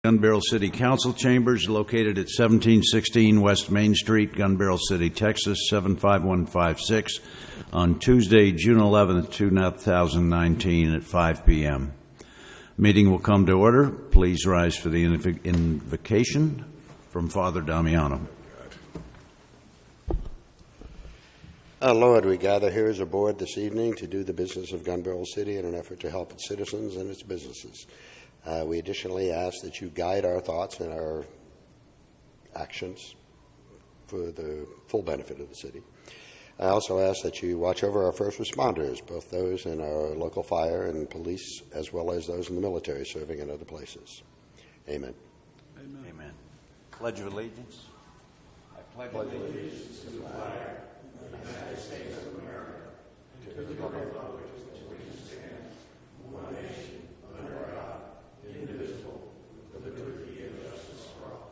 Gun Barrel City Council Chambers, located at 1716 West Main Street, Gun Barrel City, Texas, 75156, on Tuesday, June 11th, 2019 at 5 p.m. Meeting will come to order. Please rise for the invocation from Father Damiano. Lord, we gather here as a board this evening to do the business of Gun Barrel City in an effort to help its citizens and its businesses. We additionally ask that you guide our thoughts and our actions for the full benefit of the city. I also ask that you watch over our first responders, both those in our local fire and police, as well as those in the military serving in other places. Amen. Amen. Amen. Pledge of Allegiance. I pledge allegiance to the flag of the United States of America, to the republic for which it stands, one nation, under God, indivisible, with liberty and justice for all.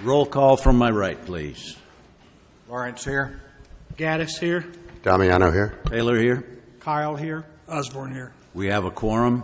Roll call from my right, please. Lawrence here. Gaddis here. Damiano here. Taylor here. Kyle here. Osborne here. We have a quorum.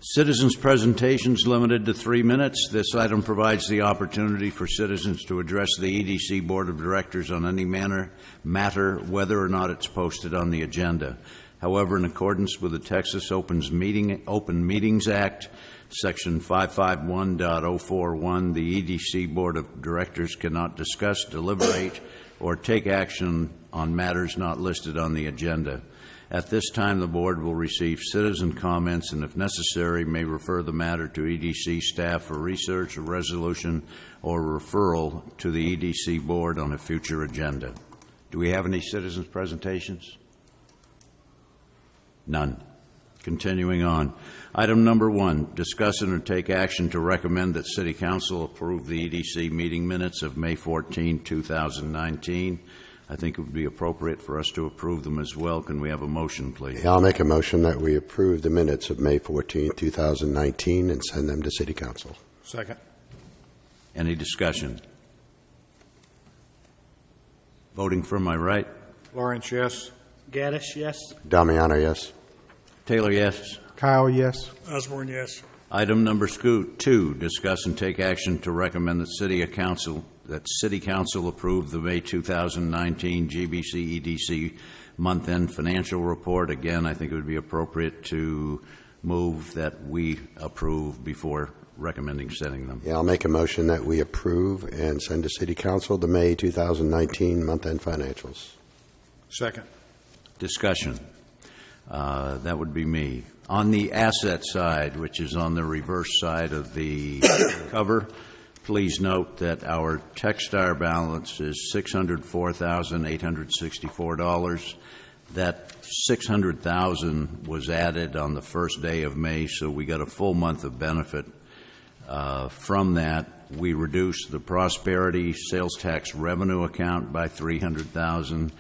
Citizens' presentations limited to 3 minutes. This item provides the opportunity for citizens to address the EDC Board of Directors on any matter, whether or not it's posted on the agenda. However, in accordance with the Texas Open Meetings Act, Section 551.041, the EDC Board of Directors cannot discuss, deliberate, or take action on matters not listed on the agenda. At this time, the Board will receive citizen comments and, if necessary, may refer the matter to EDC staff for research, or resolution, or referral to the EDC Board on a future agenda. Do we have any citizens' presentations? None. Continuing on. Item number 1, discuss and or take action to recommend that City Council approve the EDC meeting minutes of May 14, 2019. I think it would be appropriate for us to approve them as well. Can we have a motion, please? Yeah, I'll make a motion that we approve the minutes of May 14, 2019 and send them to City Council. Second. Any discussion? Voting from my right. Lawrence, yes. Gaddis, yes. Damiano, yes. Taylor, yes. Kyle, yes. Osborne, yes. Item number 2, discuss and take action to recommend that City Council approve the May 2019 GBC EDC month-end financial report. Again, I think it would be appropriate to move that we approve before recommending sending them. Yeah, I'll make a motion that we approve and send to City Council the May 2019 month-end financials. Second. Discussion. That would be me. On the asset side, which is on the reverse side of the cover, please note that our Techstar balance is $604,864. That $600,000 was added on the first day of May, so we got a full month of benefit from that. We reduced the Prosperity sales tax revenue account by $300,000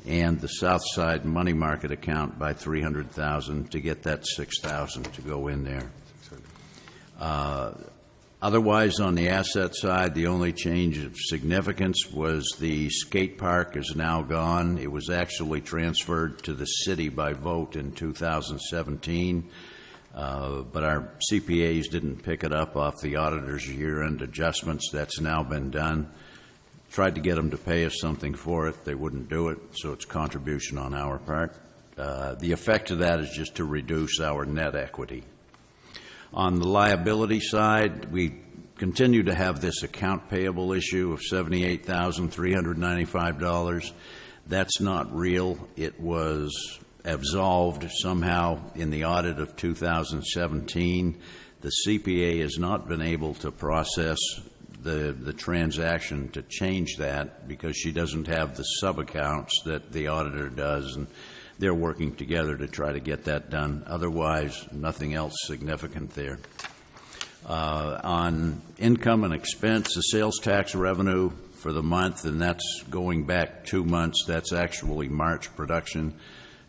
and the Southside money market account by $300,000 to get that $6,000 to go in there. Otherwise, on the asset side, the only change of significance was the skate park is now gone. It was actually transferred to the city by vote in 2017, but our CPAs didn't pick it up off the auditor's year-end adjustments. That's now been done. Tried to get them to pay us something for it. They wouldn't do it, so it's contribution on our part. The effect of that is just to reduce our net equity. On the liability side, we continue to have this account payable issue of $78,395. That's not real. It was absolved somehow in the audit of 2017. The CPA has not been able to process the transaction to change that because she doesn't have the sub-accounts that the auditor does, and they're working together to try to get that done. Otherwise, nothing else significant there. On income and expense, the sales tax revenue for the month, and that's going back 2 months, that's actually March production,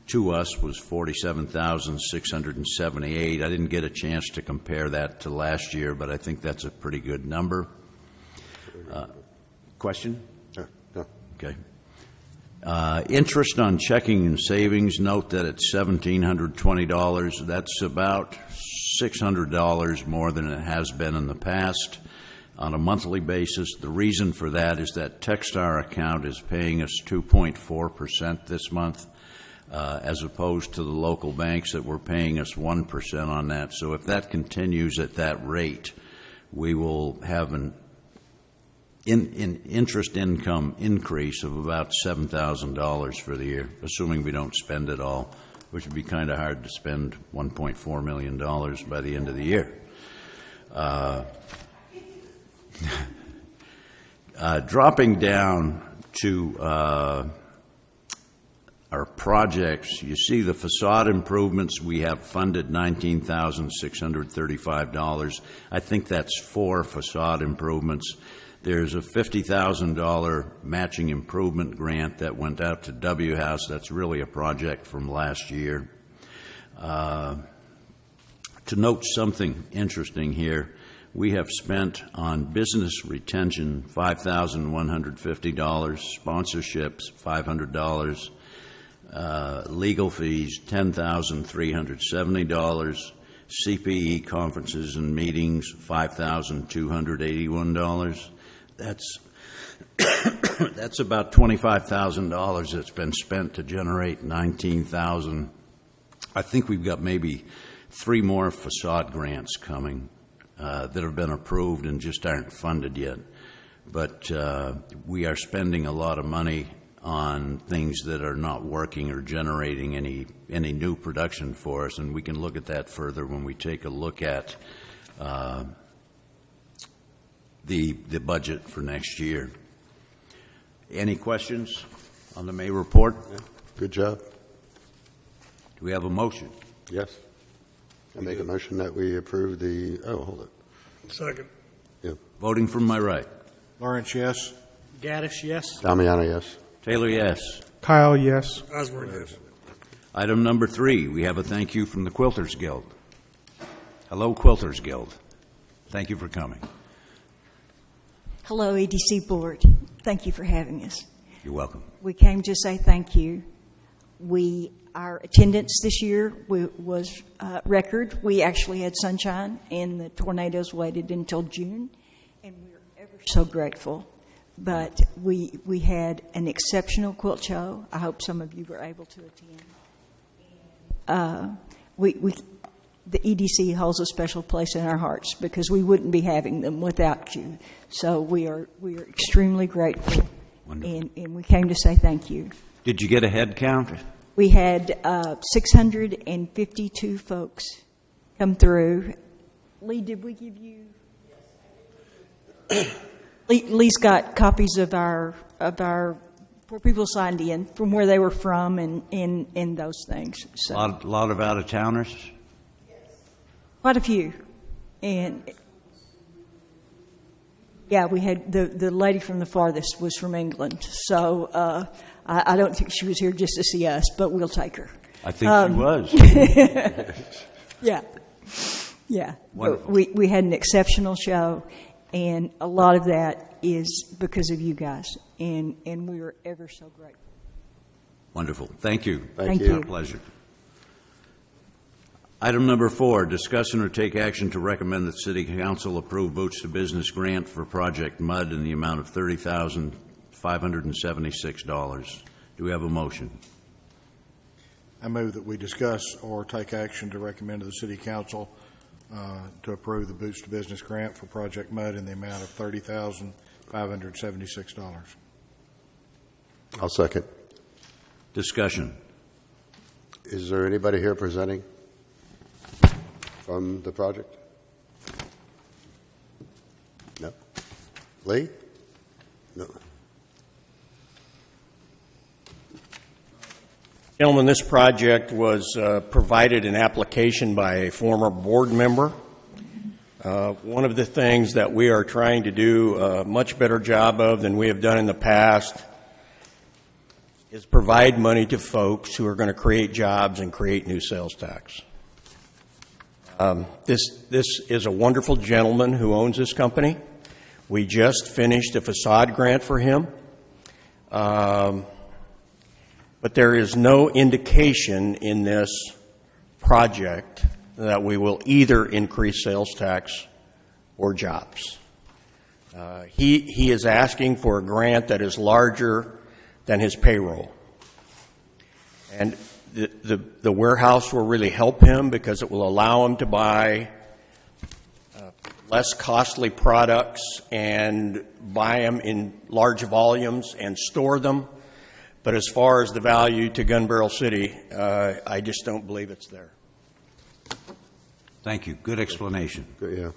to us was $47,678. I didn't get a chance to compare that to last year, but I think that's a pretty good number. Question? No. Okay. Interest on checking and savings, note that it's $1,720. That's about $600 more than it has been in the past on a monthly basis. The reason for that is that Techstar account is paying us 2.4% this month, as opposed to the local banks that were paying us 1% on that. So if that continues at that rate, we will have an interest income increase of about $7,000 for the year, assuming we don't spend it all, which would be kind of hard to spend $1.4 million by the end of the year. Dropping down to our projects, you see the facade improvements. We have funded $19,635. I think that's 4 facade improvements. There's a $50,000 matching improvement grant that went out to W House. That's really a project from last year. To note something interesting here, we have spent on business retention $5,150, sponsorships $500, legal fees $10,370, CPE conferences and meetings $5,281. That's about $25,000 that's been spent to generate $19,000. I think we've got maybe 3 more facade grants coming that have been approved and just aren't funded yet. But we are spending a lot of money on things that are not working or generating any new production for us, and we can look at that further when we take a look at the budget for next year. Any questions on the May report? Good job. Do we have a motion? Yes. I make a motion that we approve the, hold it. Second. Yeah. Voting from my right. Lawrence, yes. Gaddis, yes. Damiano, yes. Taylor, yes. Kyle, yes. Osborne, yes. Item number 3, we have a thank you from the Quilters Guild. Hello, Quilters Guild. Thank you for coming. Hello, EDC Board. Thank you for having us. You're welcome. We came to say thank you. Our attendance this year was record. We actually had sunshine, and the tornadoes waited until June, and we're ever so grateful. But we had an exceptional quilt show. I hope some of you were able to attend. The EDC holds a special place in our hearts because we wouldn't be having them without you. So we are extremely grateful, and we came to say thank you. Did you get a head count? We had 652 folks come through. Lee, did we give you? Lee's got copies of our where people signed in from where they were from and those things. So. A lot of out-of-towners? Quite a few. And yeah, we had the lady from the farthest was from England. So I don't think she was here just to see us, but we'll take her. I think she was. Yeah. Yeah. Wonderful. We had an exceptional show, and a lot of that is because of you guys, and we are ever so grateful. Wonderful. Thank you. Thank It's you. a pleasure. Item number 4, discuss and or take action to recommend that City Council approve Boots to Business grant for Project MUD in the amount of $30,576. Do we have a motion? I move that we discuss or take action to recommend to the City Council to approve the Boots to Business grant for Project MUD in the amount of $30,576. I'll second. Discussion. Is there anybody here presenting from the project? No. Lee? No. Gentlemen, this project was provided an application by a former board member. One of the things that we are trying to do a much better job of than we have done in the past is provide money to folks who are going to create jobs and create new sales tax. This is a wonderful gentleman who owns this company. We just finished a facade grant for him. But there is no indication in this project that we will either increase sales tax or jobs. He is asking for a grant that is larger than his payroll. And the warehouse will really help him because it will allow him to buy less costly products and buy them in large volumes and store them. But as far as the value to Gun Barrel City, I just don't believe it's there. Thank you. Good explanation. Yeah.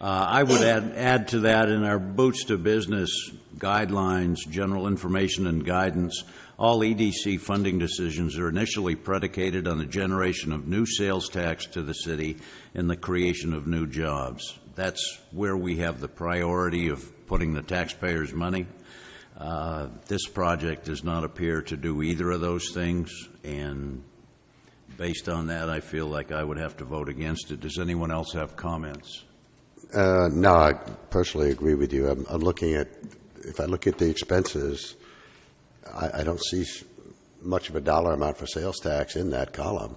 I would add to that in our Boots to Business guidelines, general information and guidance, all EDC funding decisions are initially predicated on the generation of new sales tax to the city and the creation of new jobs. That's where we have the priority of putting the taxpayers' money. This project does not appear to do either of those things, and based on that, I feel like I would have to vote against it. Does anyone else have comments? No, I personally agree with you. I'm looking at, if I look at the expenses, I don't see much of a dollar amount for sales tax in that column.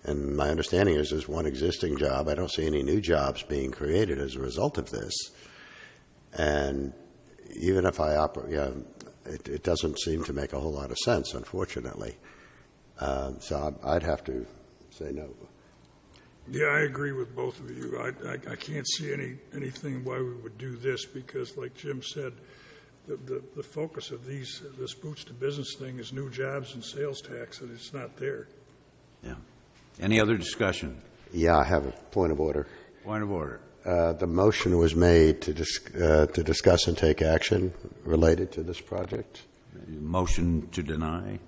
And my understanding is there's one existing job. I don't see any new jobs being created as a result of this. And even if I operate, it doesn't seem to make a whole lot of sense, unfortunately. So I'd have to say no. Yeah, I agree with both of you. I can't see anything why we would do this because, like Jim said, the focus of this Boots to Business thing is new jobs and sales tax, and it's not there. Yeah. Any other discussion? Yeah, I have a point of order. Point of order. The motion was made to discuss and take action related to this project. Motion to deny?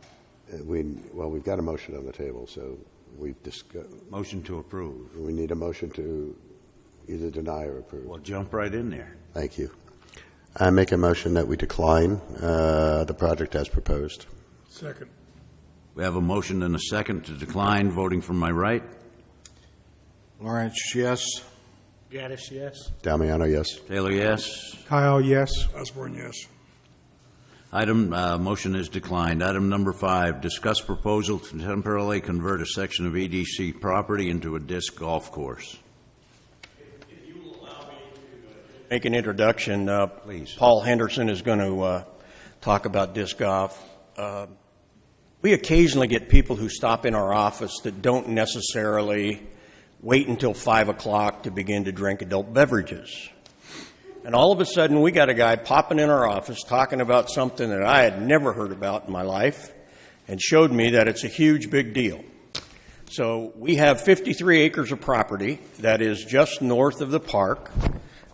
We've got a motion on the table, so we've discussed. Motion to approve. We need a motion to either deny or approve. Well, jump right in there. Thank you. I make a motion that we decline the project as proposed. Second. We have a motion and a second to decline. Voting from my right. Lawrence, yes. Gaddis, yes. Damiano, yes. Taylor, yes. Kyle, yes. Osborne, yes. Motion is declined. Item number 5, discuss proposal to temporarily convert a section of EDC property into a disc golf course. If you will allow me to make an introduction, Please. Paul Henderson is going to talk about disc golf. We occasionally get people who stop in our office that don't necessarily wait until 5 o'clock to begin to drink adult beverages. And all of a sudden, we got a guy popping in our office talking about something that I had never heard about in my life and showed me that it's a huge, big deal. So we have 53 acres of property that is just north of the park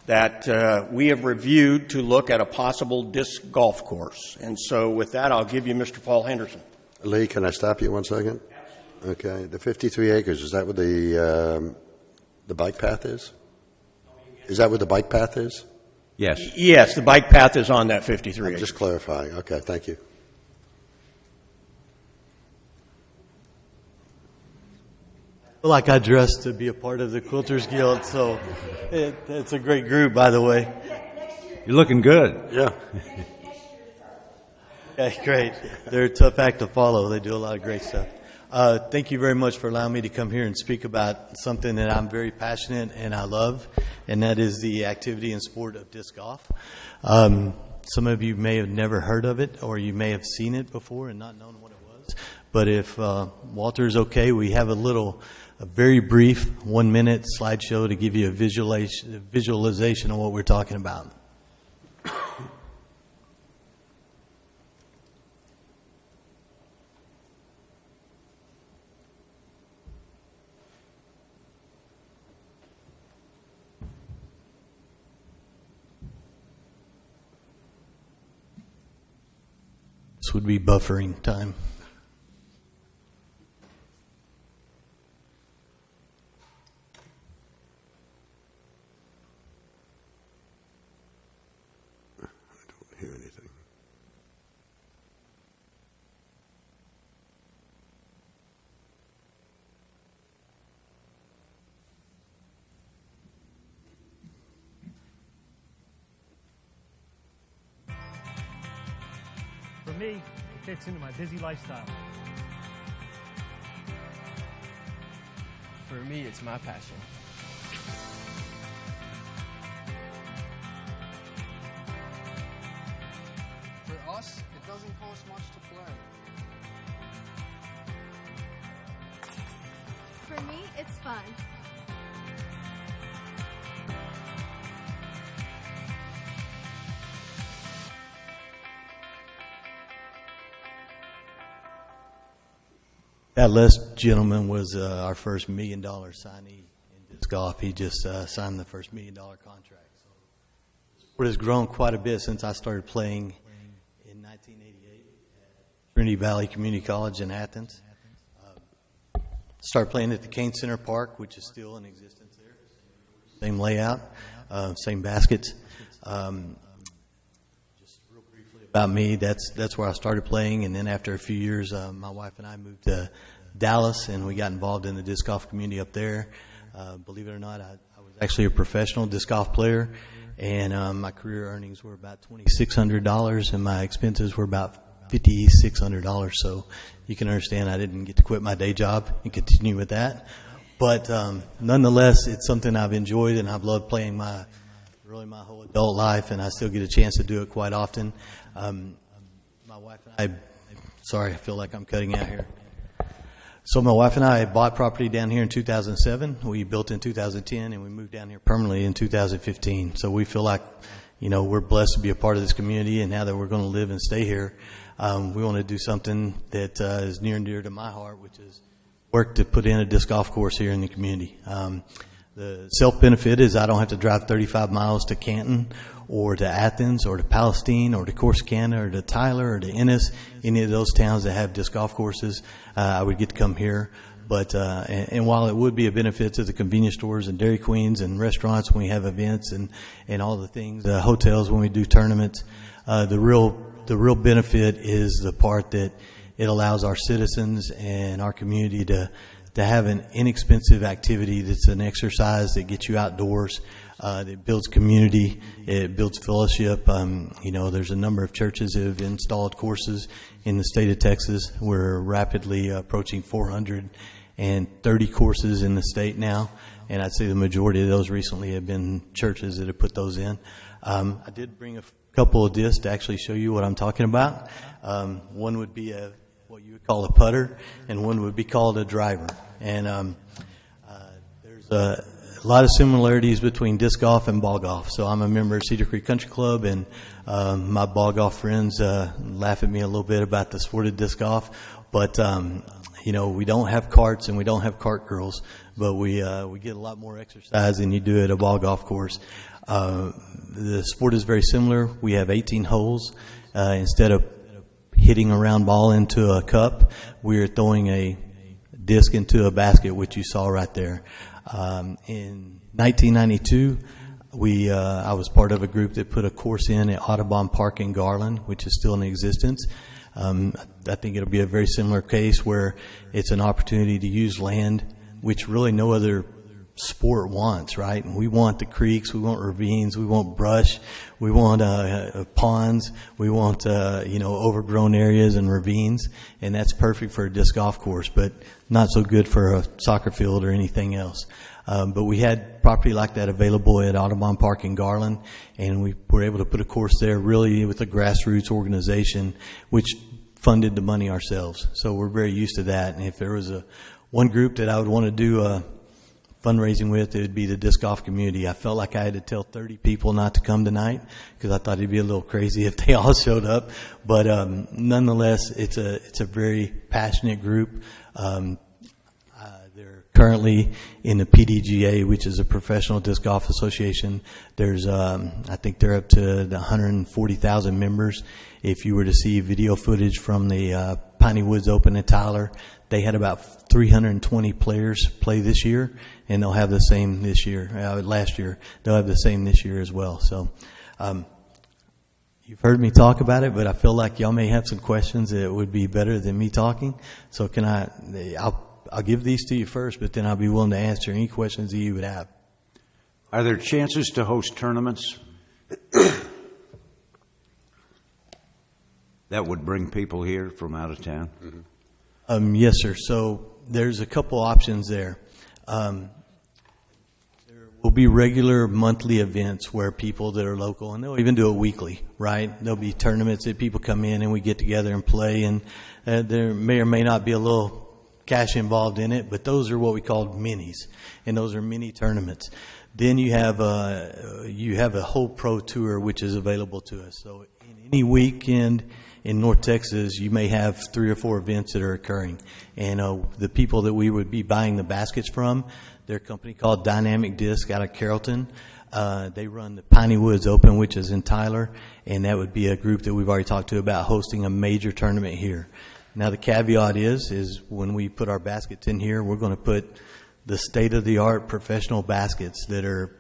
that we have reviewed to look at a possible disc golf course. And so with that, I'll give you Mr. Paul Henderson. Lee, can I stop you 1 second? Absolutely. Okay. The 53 acres, is that where the bike path is? Is that where the bike path is? Yes. Yes, the bike path is on that 53 acres. Just clarifying. Okay, thank you. I feel like I dressed to be a part of the Quilters Guild, so it's a great group, by the way. You're looking good. Yeah. Okay, great. They're a tough act to follow. They do a lot of great stuff. Thank you very much for allowing me to come here and speak about something that I'm very passionate and I love, and that is the activity and sport of disc golf. Some of you may have never heard of it, or you may have seen it before and not known what it was. But if Walter's okay, we have a very brief 1-minute slideshow to give you a visualization of what we're talking about. This would be buffering time. I don't hear anything. For me, fits into my busy lifestyle. For me, it's my passion. For us, it doesn't cost much to play. For me, it's fun. That last gentleman was our first $1 million signee in disc golf. He just signed the first $1 million contract. So the sport has grown quite a bit since I started playing in 1988 at Trinity Valley Community College in Athens. Started playing at the Kane Center Park, which is still in existence there. Same layout, same baskets. Just real briefly about me, that's where I started playing, and then after a few years, my wife and I moved to Dallas, and we got involved in the disc golf community up there. Believe it or not, I was actually a professional disc golf player, and my career earnings were about $2,600, and my expenses were about $5,600. So you can understand I didn't get to quit my day job and continue with that. But nonetheless, it's something I've enjoyed, and I've loved playing my whole adult life, and I still get a chance to do it quite often. My wife and I feel like I'm cutting out here. So my wife and I bought property down here in 2007. We built in 2010, and we moved down here permanently in 2015. So we feel like, we're blessed to be a part of this community, and now that we're going to live and stay here, we want to do something that is near and dear to my heart, which is work to put in a disc golf course here in the community. The self-benefit is I don't have to drive 35 miles to Canton or to Athens or to Palestine or to Corsicana or to Tyler or to Ennis, any of those towns that have disc golf courses. I would get to come here. But and while it would be a benefit to the convenience stores and Dairy Queens and restaurants when we have events and all the things, hotels when we do tournaments, the real benefit is the part that it allows our citizens and our community to have an inexpensive activity that's an exercise that gets you outdoors, that builds community, it builds fellowship. There's a number of churches that have installed courses in the state of Texas. We're rapidly approaching 430 courses in the state now, and I'd say the majority of those recently have been churches that have put those in. I did bring a couple of discs to actually show you what I'm talking about. One would be what you would call a putter, and one would be called a driver. And there's a lot of similarities between disc golf and ball golf. So I'm a member of Cedar Creek Country Club, and my ball golf friends laugh at me a little bit about the sport of disc golf. But we don't have carts and we don't have cart girls, but we get a lot more exercise than you do at a ball golf course. The sport is very similar. We have 18 holes. Instead of hitting a round ball into a cup, we're throwing a disc into a basket, which you saw right there. In 1992, I was part of a group that put a course in at Audubon Park in Garland, which is still in existence. I think it'll be a very similar case where it's an opportunity to use land, which really no other sport wants, right? And we want the creeks, we want ravines, we want brush, we want ponds, we want overgrown areas and ravines, and that's perfect for a disc golf course, but not so good for a soccer field or anything else. But we had property like that available at Audubon Park in Garland, and we were able to put a course there really with a grassroots organization, which funded the money ourselves. So we're very used to that. And if there was one group that I would want to do fundraising with, it would be the disc golf community. I felt like I had to tell 30 people not to come tonight because I thought it'd be a little crazy if they all showed up. But nonetheless, it's a very passionate group. They're currently in the PDGA, which is a Professional Disc Golf Association. There's, I think they're up to the 140,000 members. If you were to see video footage from the Piney Woods Open in Tyler, they had about 320 players play this year, and they'll have the same this year. Last year, they'll have the same this year as well. So, you've heard me talk about it, but I feel like y'all may have some questions that would be better than me talking. So, I'll give these to you first, but then I'll be willing to answer any questions that you would have. Are there chances to host tournaments? That would bring people here from out of town? Yes, sir. So there's a couple options there. There will be regular monthly events where people that are local, and they'll even do it weekly, right? There'll be tournaments that people come in and we get together and play, and there may or may not be a little cash involved in it, but those are what we call minis, and those are mini tournaments. Then you have a whole pro tour which is available to us. So in any weekend in North Texas, you may have 3 or 4 events that are occurring, and the people that we would be buying the baskets from, they're a company called Dynamic Disc out of Carrollton. They run the Piney Woods Open, which is in Tyler, and that would be a group that we've already talked to about hosting a major tournament here. Now the caveat is when we put our baskets in here, we're going to put the state-of-the-art professional baskets they're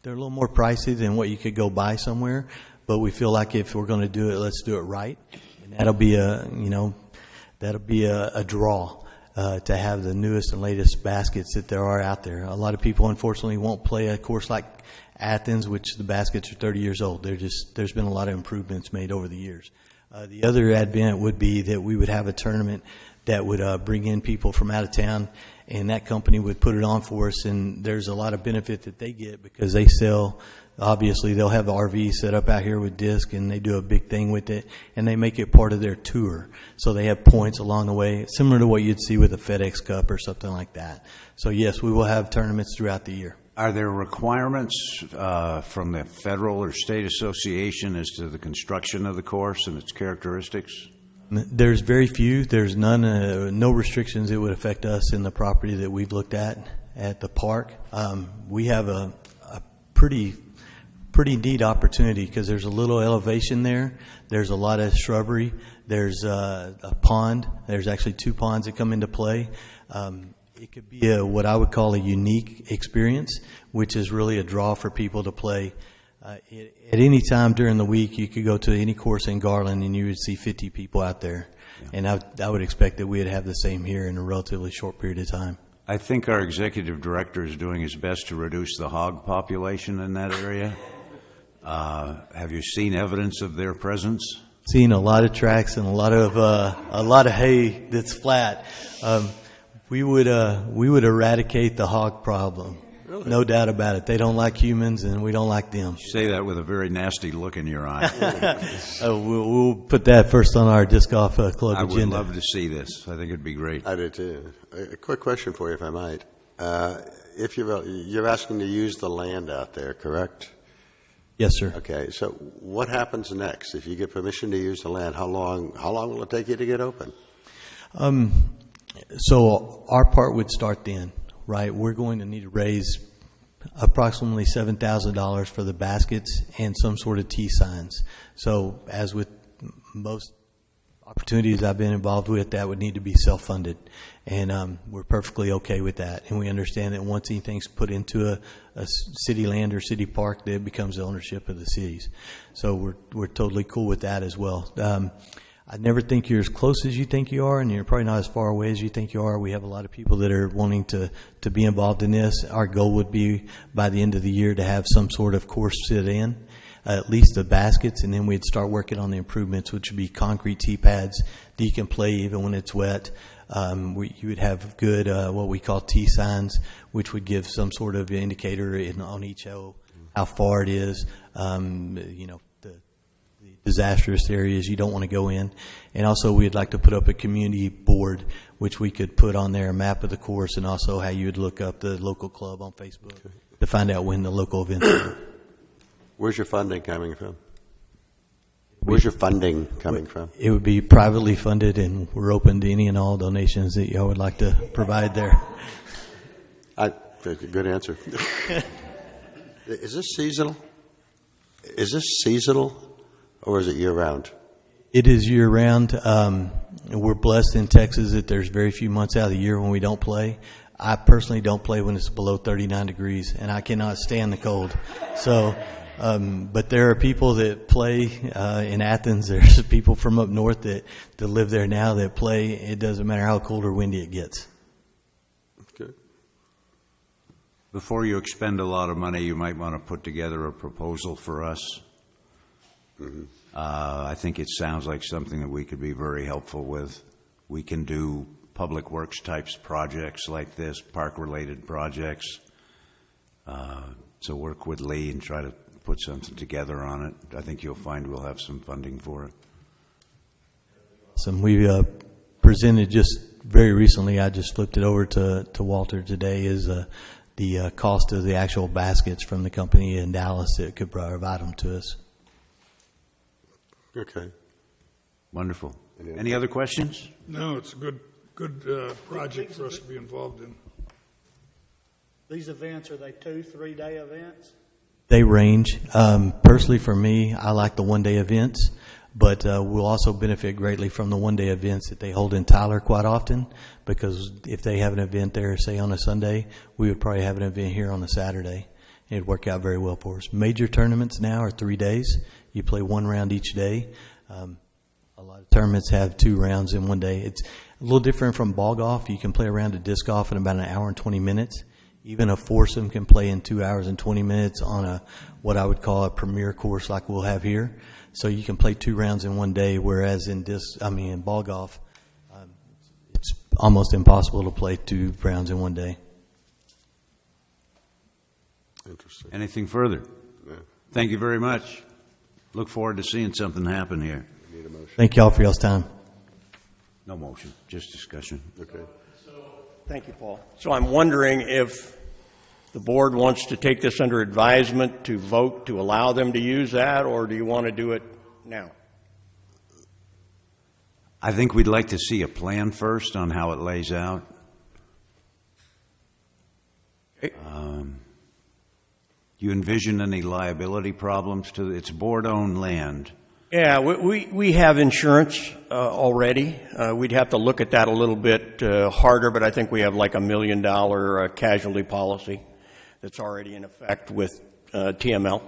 a little more pricey than what you could go buy somewhere, but we feel like if we're going to do it, let's do it right, and that'll be a draw to have the newest and latest baskets that there are out there. A lot of people, unfortunately, won't play a course like Athens, which the baskets are 30 years old. There's been a lot of improvements made over the years. The other advent would be that we would have a tournament that would bring in people from out of town, and that company would put it on for us, and there's a lot of benefit that they get because they sell, obviously they'll have the RV set up out here with disc, and they do a big thing with it, and they make it part of their tour. So they have points along the way, similar to what you'd see with a FedEx Cup or something like that. So yes, we will have tournaments throughout the year. Are there requirements from the federal or state association as to the construction of the course and its characteristics? There's very few. There's none, no restrictions that would affect us in the property that we've looked at the park. We have a pretty neat opportunity because there's a little elevation there. There's a lot of shrubbery. There's a pond. There's actually 2 ponds that come into play. It could be what I would call a unique experience, which is really a draw for people to play. At any time during the week, you could go to any course in Garland and you would see 50 people out there. Yeah. And I would expect that we'd have the same here in a relatively short period of time. I think our executive director is doing his best to reduce the hog population in that area. Have you seen evidence of their presence? Seen a lot of tracks and a lot of hay that's flat. We would eradicate the hog problem. Really? No doubt about it. They don't like humans, and we don't like them. You say that with a very nasty look in your eye. We'll put that first on our Disc Golf Club agenda. I would love to see this. I think it'd be great. I do too. A quick question for you, if I might. If you're asking to use the land out there, correct? Yes, sir. Okay. So what happens next if you get permission to use the land? How long will it take you to get open? So our part would start then, right? We're going to need to raise approximately $7,000 for the baskets and some sort of T signs. So as with most opportunities I've been involved with, that would need to be self-funded. And we're perfectly okay with that. And we understand that once anything's put into a city land or city park, that it becomes the ownership of the cities. So we're totally cool with that as well. I never think you're as close as you think you are, and you're probably not as far away as you think you are. We have a lot of people that are wanting to be involved in this. Our goal would be by the end of the year to have some sort of course fit in, at least the baskets, and then we'd start working on the improvements, which would be concrete tee pads that you can play even when it's wet. You would have good what we call T signs, which would give some sort of indicator on each hole how far it is. Disastrous areas you don't want to go in. And also we'd like to put up a community board which we could put on there a map of the course and also how you would look up the local club on Facebook to find out when the local events are. Where's your funding coming from? Where's your funding coming from? It would be privately funded, and we're open to any and all donations that y'all would like to provide there. Good answer. Is this seasonal? Or is it year-round? It is year-round. We're blessed in Texas that there's very few months out of the year when we don't play. I personally don't play when it's below 39 degrees, and I cannot stand the cold. So, but there are people that play in Athens. There's people from up north that live there now that play. It doesn't matter how cold or windy it gets. Good. Before you expend a lot of money, you might want to put together a proposal for us. Mm-hmm. I think it sounds like something that we could be very helpful with. We can do public works types projects like this, park-related projects. So work with Lee and try to put something together on it. I think you'll find we'll have some funding for it. Some we presented just very recently. I just flipped it over to Walter today. Is the cost of the actual baskets from the company in Dallas that could provide them to us. Okay. Wonderful. Any other questions? No, it's a good project for us to be involved in. These events, are they 2-3 day events? They range. Personally, for me, I like the one-day events, but we'll also benefit greatly from the one-day events that they hold in Tyler quite often, because if they have an event there, say on a Sunday, we would probably have an event here on a Saturday. It'd work out very well for us. Major tournaments now are 3 days. You play one round each day. A lot of tournaments have 2 rounds in one day. It's a little different from ball golf. You can play a round of disc golf in about an hour and 20 minutes. Even a foursome can play in 2 hours and 20 minutes on a what I would call a premier course like we'll have here. So you can play 2 rounds in one day, whereas in ball golf, it's almost impossible to play 2 rounds in one day. Interesting. Anything further? No. Thank you very much. Look forward to seeing something happen here. Need a motion? Thank you all for y'all's time. No motion, just discussion. Okay. Thank you, Paul. So I'm wondering if the board wants to take this under advisement to vote to allow them to use that, or do you want to do it now? I think we'd like to see a plan first on how it lays out. Okay. You envision any liability problems to it's board-owned land? Yeah, we have insurance already. We'd have to look at that a little bit harder, but I think we have like $1 million casualty policy that's already in effect with TML.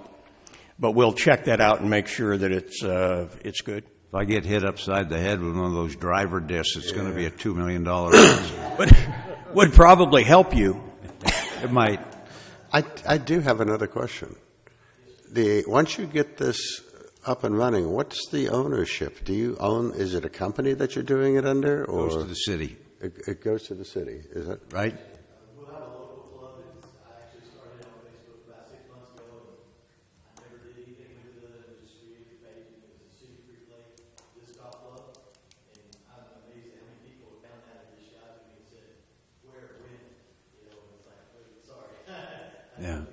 But we'll check that out and make sure that it's good. If I get hit upside the head with one of those driver discs, it's going to be a $2 million. But would probably help you. It might. I do have another question. Once you get this up and running, what's the ownership? Do you own, is it a company that you're doing it under? Or Goes to the city, it goes to the city, is it? right? We'll have a local club. I actually started on Facebook about 6 months ago. I never did anything with it. Just created a page, and it was a City Creek Lake Disc Golf Club. And I'm amazed at how many people have found that and reached out to me and said, where, when? You know, and it's like, wait, sorry. Yeah.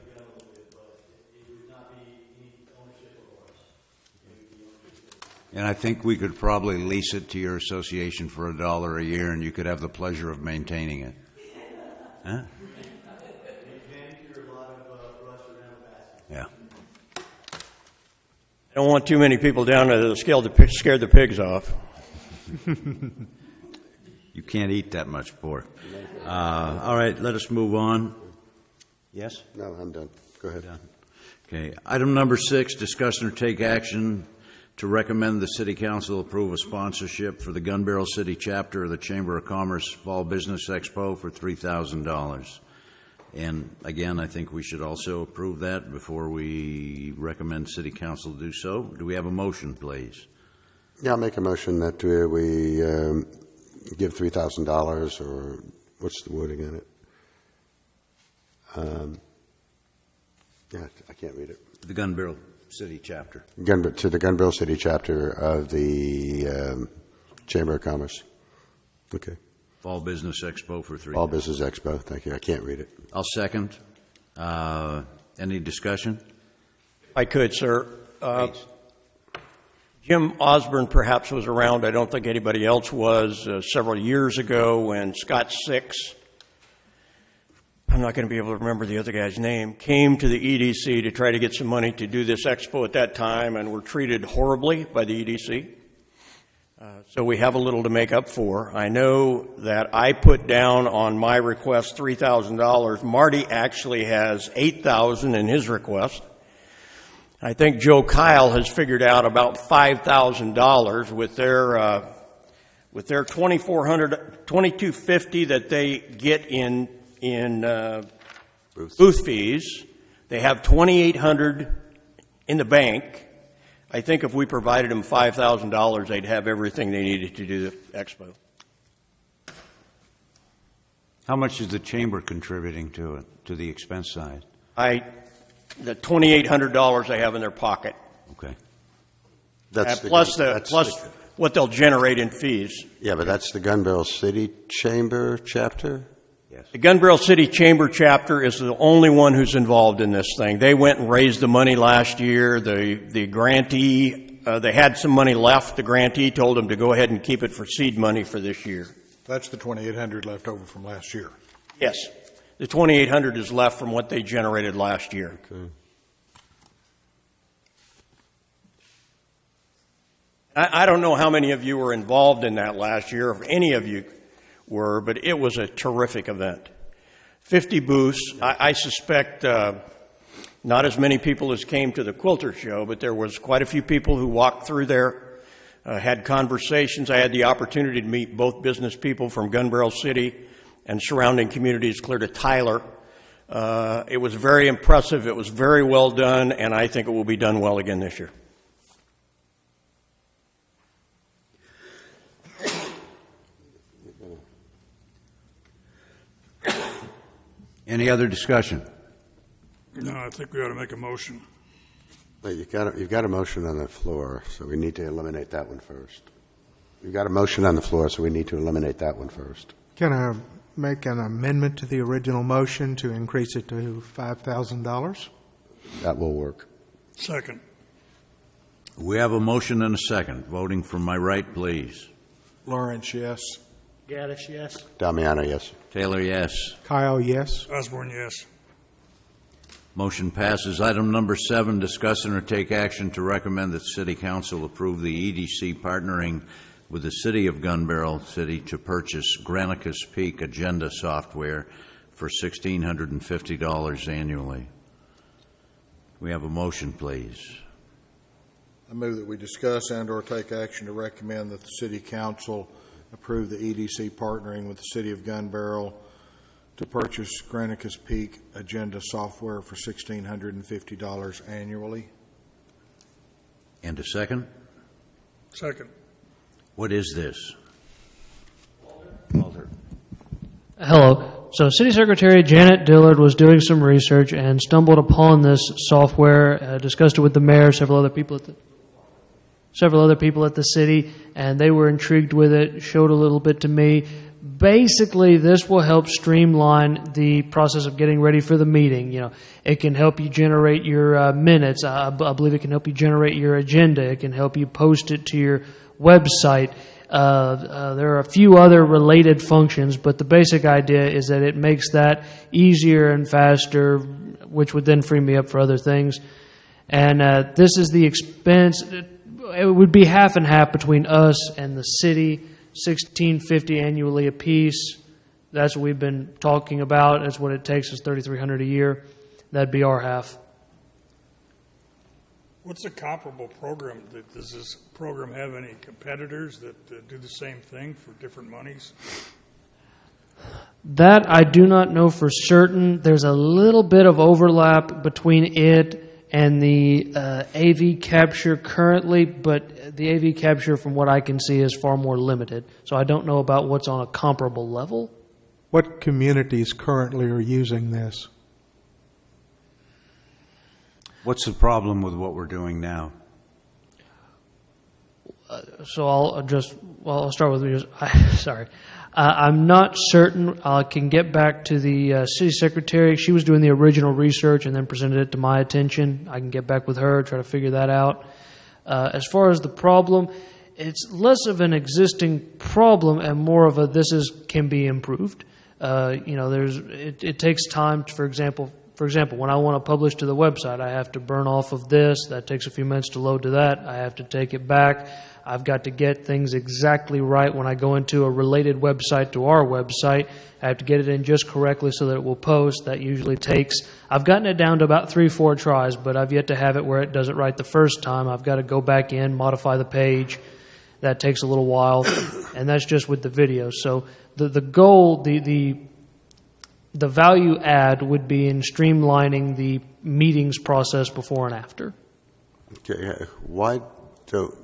And I think we could probably lease it to your association for $1 a year, and you could have the pleasure of maintaining it. Huh? Yeah. I don't want too many people down there to scare the pigs off. You can't eat that much pork. All right, let us move on. Yes? No, I'm done. Go ahead. Okay. Item number 6, discuss or take action to recommend the City Council approve a sponsorship for the Gun Barrel City chapter of the Chamber of Commerce Fall Business Expo for $3,000. And again, I think we should also approve that before we recommend City Council do so. Do we have a motion, please? Yeah, I'll make a motion that we give $3,000, or what's the wording in it? Yeah, I can't read it. The Gun Barrel City chapter. To the Gun Barrel City chapter of the Chamber of Commerce. Okay. Fall Business Expo for $3,000. Fall Business Expo. Thank you. I can't read it. I'll second. Any discussion? If I could, sir. Please. Jim Osborne perhaps was around. I don't think anybody else was. Several years ago when Scott Six, I'm not going to be able to remember the other guy's name, came to the EDC to try to get some money to do this expo at that time, and were treated horribly by the EDC. So we have a little to make up for. I know that I put down on my request $3,000. Marty actually has $8,000 in his request. I think Joe Kyle has figured out about $5,000 with their $2,250 that they get in booth fees. They have $2,800 in the bank. I think if we provided them $5,000, they'd have everything they needed to do the expo. How much is the chamber contributing to it, to the expense side? The $2,800 they have in their pocket, Okay. plus what they'll generate in fees. Yeah, but that's the Gun Barrel City Chamber chapter? Yes. The Gun Barrel City Chamber chapter is the only one who's involved in this thing. They went and raised the money last year. The grantee, they had some money left. The grantee told them to go ahead and keep it for seed money for this year. That's the 2,800 left over from last year. Yes. The 2,800 is left from what they generated last year. Okay. I don't know how many of you were involved in that last year, if any of you were, but it was a terrific event. 50 booths. I suspect not as many people as came to the Quilter show, but there was quite a few people who walked through there, had conversations. I had the opportunity to meet both business people from Gun Barrel City and surrounding communities clear to Tyler. It was very impressive. It was very well done, and I think it will be done well again this year. Any other discussion? No, I think we ought to make a motion. Well, you've got a motion on the floor, so we need to eliminate that one first. You've got a motion on the floor, so we need to eliminate that one first. Can I make an amendment to the original motion to increase it to $5,000? That will work. Second. We have a motion and a second. Voting from my right, please. Lawrence, yes. Gaddis, yes. Damiano, yes. Taylor, yes. Kyle, yes. Osborne, yes. Motion passes. Item number 7, discuss and or take action to recommend that City Council approve the EDC partnering with the City of Gun Barrel City to purchase Granicus Peak Agenda software for $1,650 annually. We have a motion, please. I move that we discuss and or take action to recommend that the City Council approve the EDC partnering with the City of Gun Barrel to purchase Granicus Peak Agenda software for $1,650 annually. And a second? Second. What is this? Walter. Hello. So City Secretary Janet Dillard was doing some research and stumbled upon this software, discussed it with the mayor, several other people at the city, and they were intrigued with it, showed a little bit to me. Basically, this will help streamline the process of getting ready for the meeting. You know, it can help you generate your minutes. I believe it can help you generate your agenda. It can help you post it to your website. There are a few other related functions, but the basic idea is that it makes that easier and faster, which would then free me up for other things. And this is the expense. It would be half and half between us and the city, $1,650 annually apiece. That's what we've been talking about. That's what it takes us, $3,300 a year. That'd be our half. What's a comparable program? Does this program have any competitors that do the same thing for different monies? That I do not know for certain. There's a little bit of overlap between it and the AV Capture currently, but the AV Capture, from what I can see, is far more limited. So I don't know about what's on a comparable level. What communities currently are using this? What's the problem with what we're doing now? So I'll start with you. Sorry. I'm not certain. I can get back to the city secretary. She was doing the original research and then presented it to my attention. I can get back with her, try to figure that out. As far as the problem, it's less of an existing problem and more of a can be improved. It takes time. For example, when I want to publish to the website, I have to burn off of this. That takes a few minutes to load to that. I have to take it back. I've got to get things exactly right when I go into a related website to our website. I have to get it in just correctly so that it will post. That usually takes, I've gotten it down to about 3-4 tries, but I've yet to have it where it does it right the first time. I've got to go back in, modify the page. That takes a little while, and that's just with the video. So the goal, the value add would be in streamlining the meetings process before and after. Okay, why don't...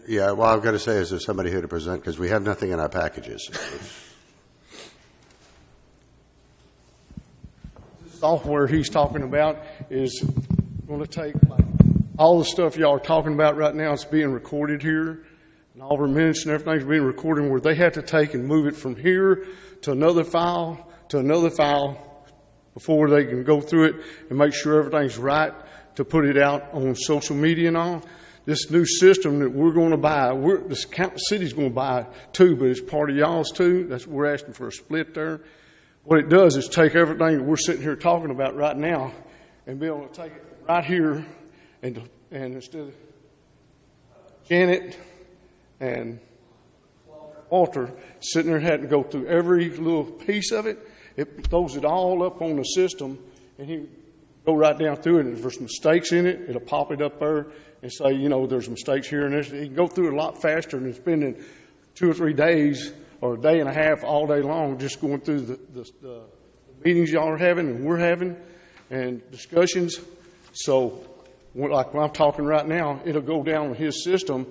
Yeah, well, I've got to say, is there somebody here to present? Because we have nothing in our packages. Software he's talking about is going to take all the stuff y'all are talking about right now. It's being recorded here, and all of our minutes and everything's being recorded, where they have to take and move it from here to another file before they can go through it and make sure everything's right to put it out on social media and all. This new system that we're going to buy, this city's going to buy too, but it's part of y'all's too. That's we're asking for a split there. What it does is take everything that we're sitting here talking about right now and be able to take it right here and instead of Janet and Walter sitting there having to go through every little piece of it, it throws it all up on the system, and he go right down through it. And if there's mistakes in it, it'll pop it up there and say, there's mistakes here and there. He can go through it a lot faster than spending 2 or 3 days or a day and a half all day long just going through the meetings y'all are having and we're having and discussions. So, like when I'm talking right now, it'll go down with his system,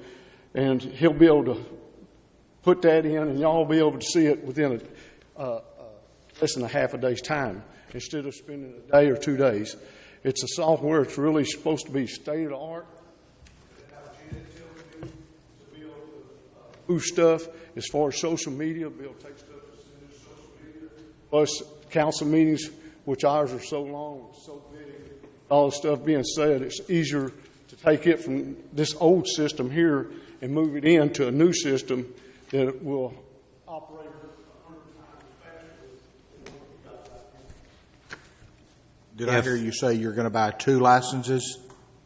and he'll be able to put that in, and y'all will be able to see it within less than a half a day's time instead of spending a day or 2 days. It's a software that's really supposed to be state of the art. To be able to move stuff as far as social media, be able to take stuff and send it to social media. Plus council meetings, which ours are so long, so big, all the stuff being said, it's easier to take it from this old system here and move it into a new system that will operate 100 times faster. Did I hear you say you're going to buy 2 licenses?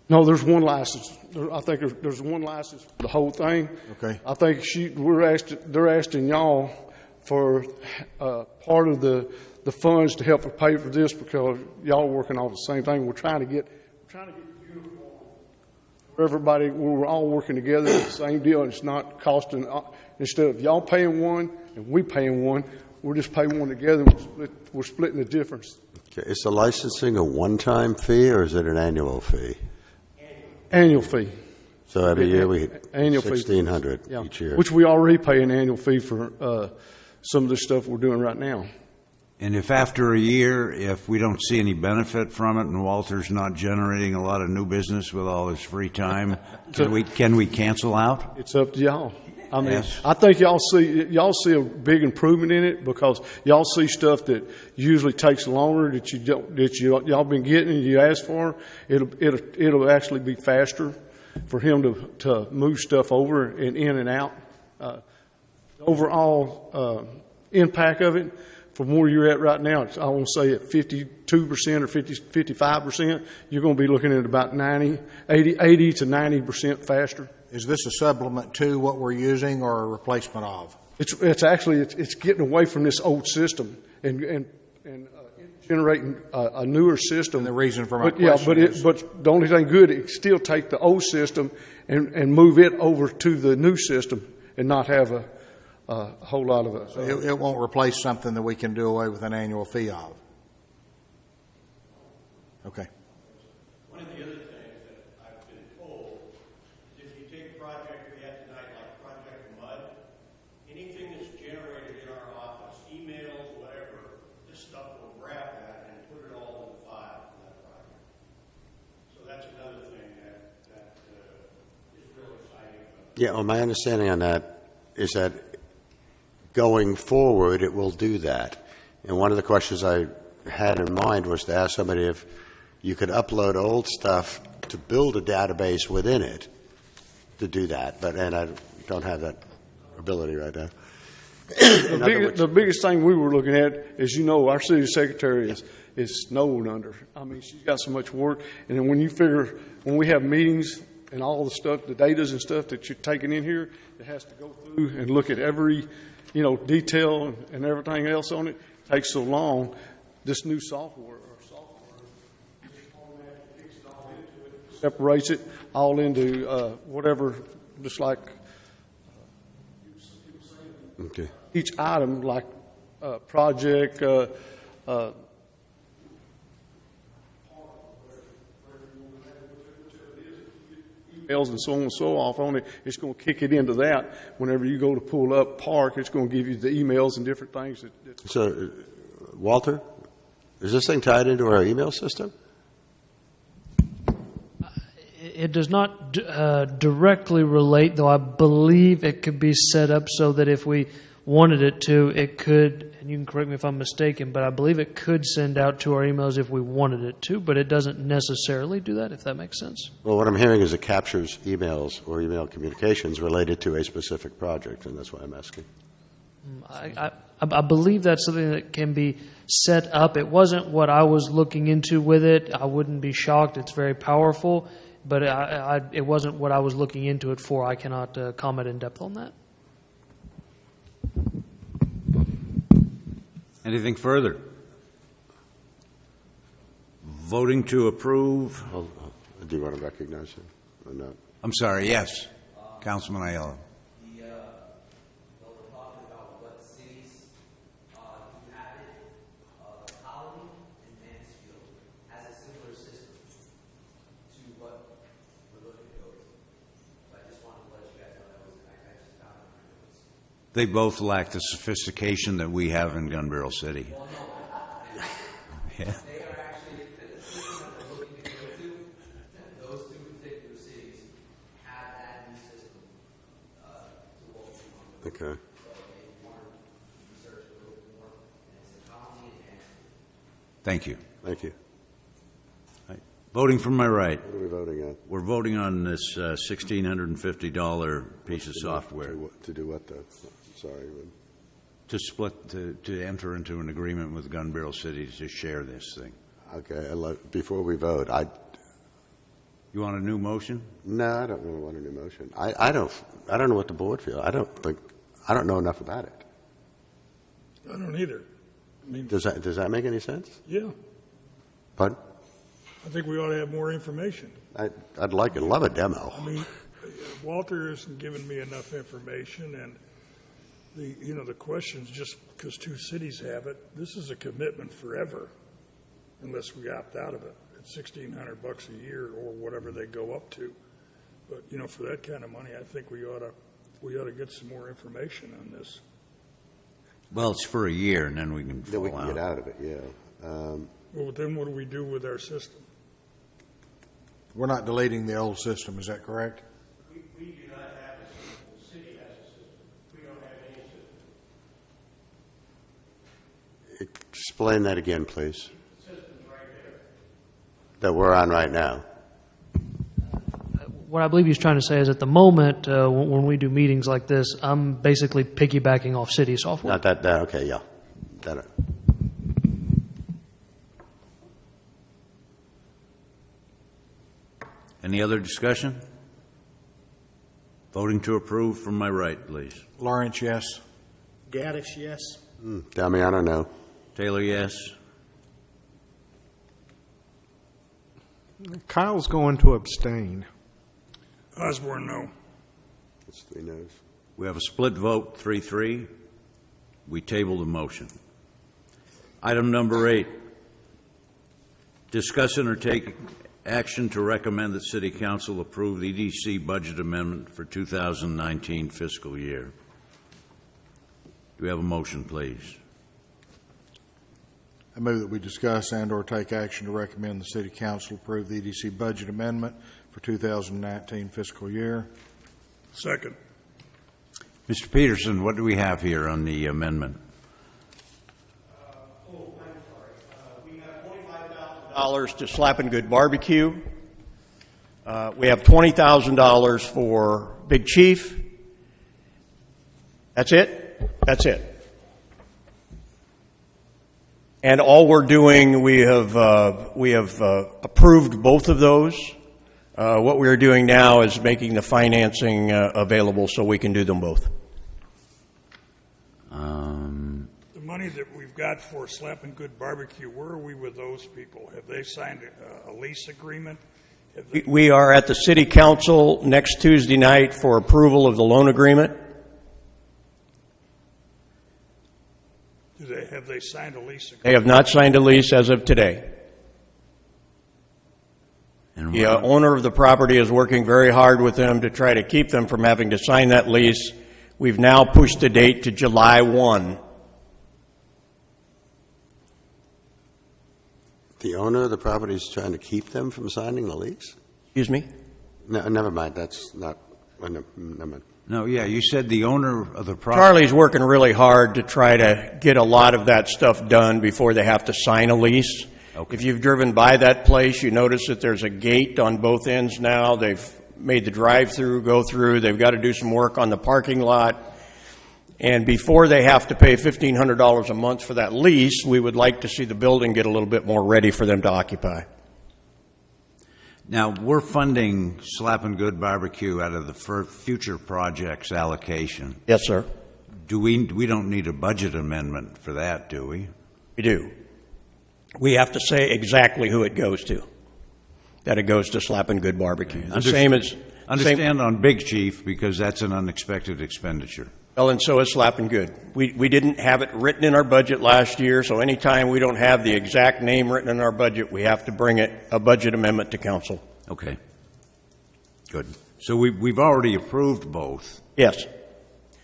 No, there's one license. I think there's one license for the whole thing. Okay. I think they're asking y'all for part of the funds to help pay for this because y'all are working on the same thing. We're trying to get uniform for everybody. We're all working together. The same deal. And it's not costing. Instead of y'all paying one and we paying one, we're just paying one together. We're splitting the difference. Okay. Is the licensing a one-time fee or is it an annual fee? Annual fee. So every year we annual $1,600 each year. Which we already pay an annual fee for some of the stuff we're doing right now. And if after a year, if we don't see any benefit from it and Walter's not generating a lot of new business with all his free time, can we cancel out? It's up to y'all. I mean, Yes. I think y'all see a big improvement in it because y'all see stuff that usually takes longer that y'all been getting and you asked for. It'll actually be faster for him to move stuff over and in and out. Overall impact of it from where you're at right now, I won't say at 52% or 55%. You're going to be looking at about 80 to 90% faster. Is this a supplement to what we're using or a replacement of? It's actually getting away from this old system and generating a newer system. And the reason for my question is... But the only thing good, it still take the old system and move it over to the new system and not have a whole lot of it. So it won't replace something that we can do away with an annual fee of? Okay. One of the other things that I've been told is if you take a project we had tonight, like Project Mud, anything that's generated in our office, emails, whatever, this stuff will grab that and put it all in the file for that project. So that's another thing that is really exciting. Yeah, well, my understanding on that is that going forward, it will do that. And one of the questions I had in mind was to ask somebody if you could upload old stuff to build a database within it to do that. And I don't have that ability right now. The biggest thing we were looking at is, our city secretary is snowed under. I mean, she's got so much work. And then when we have meetings and all the stuff, the datas and stuff that you're taking in here, it has to go through and look at every, detail and everything else on it. It takes so long. This new software kicks it all into it, separates it all into whatever, just like Okay. each item, like project, emails and so on and so off on it. It's going to kick it into that. Whenever you go to pull up park, it's going to give you the emails and different things. So, Walter, is this thing tied into our email system? It does not directly relate, though I believe it could be set up so that if we wanted it to, it could, and you can correct me if I'm mistaken, but I believe it could send out to our emails if we wanted it to, but it doesn't necessarily do that, if that makes sense. Well, what I'm hearing is it captures emails or email communications related to a specific project, and that's why I'm asking. I believe that's something that can be set up. It wasn't what I was looking into with it. I wouldn't be shocked. It's very powerful, but it wasn't what I was looking into it for. I cannot comment in depth on that. Anything further? Voting to approve. Do you want to recognize him or not? I'm sorry, yes. Councilman Ayala. They both lack the sophistication that we have in Gun Barrel City. Yeah. They are actually the system that we're looking to go to. Those two particular cities have that new system to what we want. Okay. So they want to research a little bit more, and it's a colony advancement. Thank you. Thank you. Voting from my right. What are we voting on? We're voting on this $1,650 piece of software. To do what, though? Sorry. To split, to enter into an agreement with Gun Barrel City to share this thing. Okay. Before we vote, You want a new motion? No, I don't really want a new motion. I don't know what the board feels. I don't know enough about it. I don't either. I mean, Does that make any sense? yeah, Pardon? I think we ought to have more information. I'd love a demo. I mean, Walter isn't giving me enough information, and the questions, just because two cities have it, this is a commitment forever, unless we opt out of it. It's $1,600 a year or whatever they go up to. But for that kind of money, I think we ought to get some more information on this. Well, it's for a year, and then we can Then we fall can out. get out of it. Yeah. Well, then what do we do with our system? We're not deleting the old system, is that correct? We do not have a system. The city has a system. We don't have any system. Explain that again, please. The system's right there. That we're on right now. What I believe he's trying to say is at the moment, when we do meetings like this, I'm basically piggybacking off city software. Not that. Okay. Yeah. That. Any other discussion? Voting to approve from my right, please. Lawrence, yes. Gaddis, yes. Damiano, no. Taylor, yes. Kyle's going to abstain. Osborne, no. It's 3 no's. We have a split vote, 3-3. We table the motion. Item number 8, discuss and or take action to recommend that City Council approve the EDC budget amendment for 2019 fiscal year. Do we have a motion, please? I move that we discuss and/or take action to recommend the City Council approve the EDC budget amendment for 2019 fiscal year. Second. Mr. Peterson, what do we have here on the amendment? We have $25,000 to Slap and Good Barbecue. We have $20,000 for Big Chief. That's it? That's it. And all we're doing, we have approved both of those. What we are doing now is making the financing available so we can do them both. The money that we've got for Slap and Good Barbecue, where are we with those people? Have they signed a lease agreement? We are at the City Council next Tuesday night for approval of the loan agreement. Have they signed a lease agreement? They have not signed a lease as of today. And The owner of the property is working very hard with them to try to keep them from having to sign that lease. We've now pushed the date to July 1. The owner of the property is trying to keep them from signing the lease? Excuse me? No, never mind, that's not, never mind. No, yeah, you said the owner of the property. Charlie's working really hard to try to get a lot of that stuff done before they have to sign a lease. Okay. If you've driven by that place, you notice that there's a gate on both ends now. They've made the drive-through go through. They've got to do some work on the parking lot. And before they have to pay $1,500 a month for that lease, we would like to see the building get a little bit more ready for them to occupy. Now, we're funding Slappin' Good Barbecue out of the future projects allocation. Yes, sir. We don't need a budget amendment for that, do we? We do. We have to say exactly who it goes to. That it goes to Slappin' Good Barbecue. The same as... Understand on Big Chief, because that's an unexpected expenditure. Well, and so is Slappin' Good. We didn't have it written in our budget last year, so anytime we don't have the exact name written in our budget, we have to bring a budget amendment to council. Okay. Good. So we've already approved both. Yes.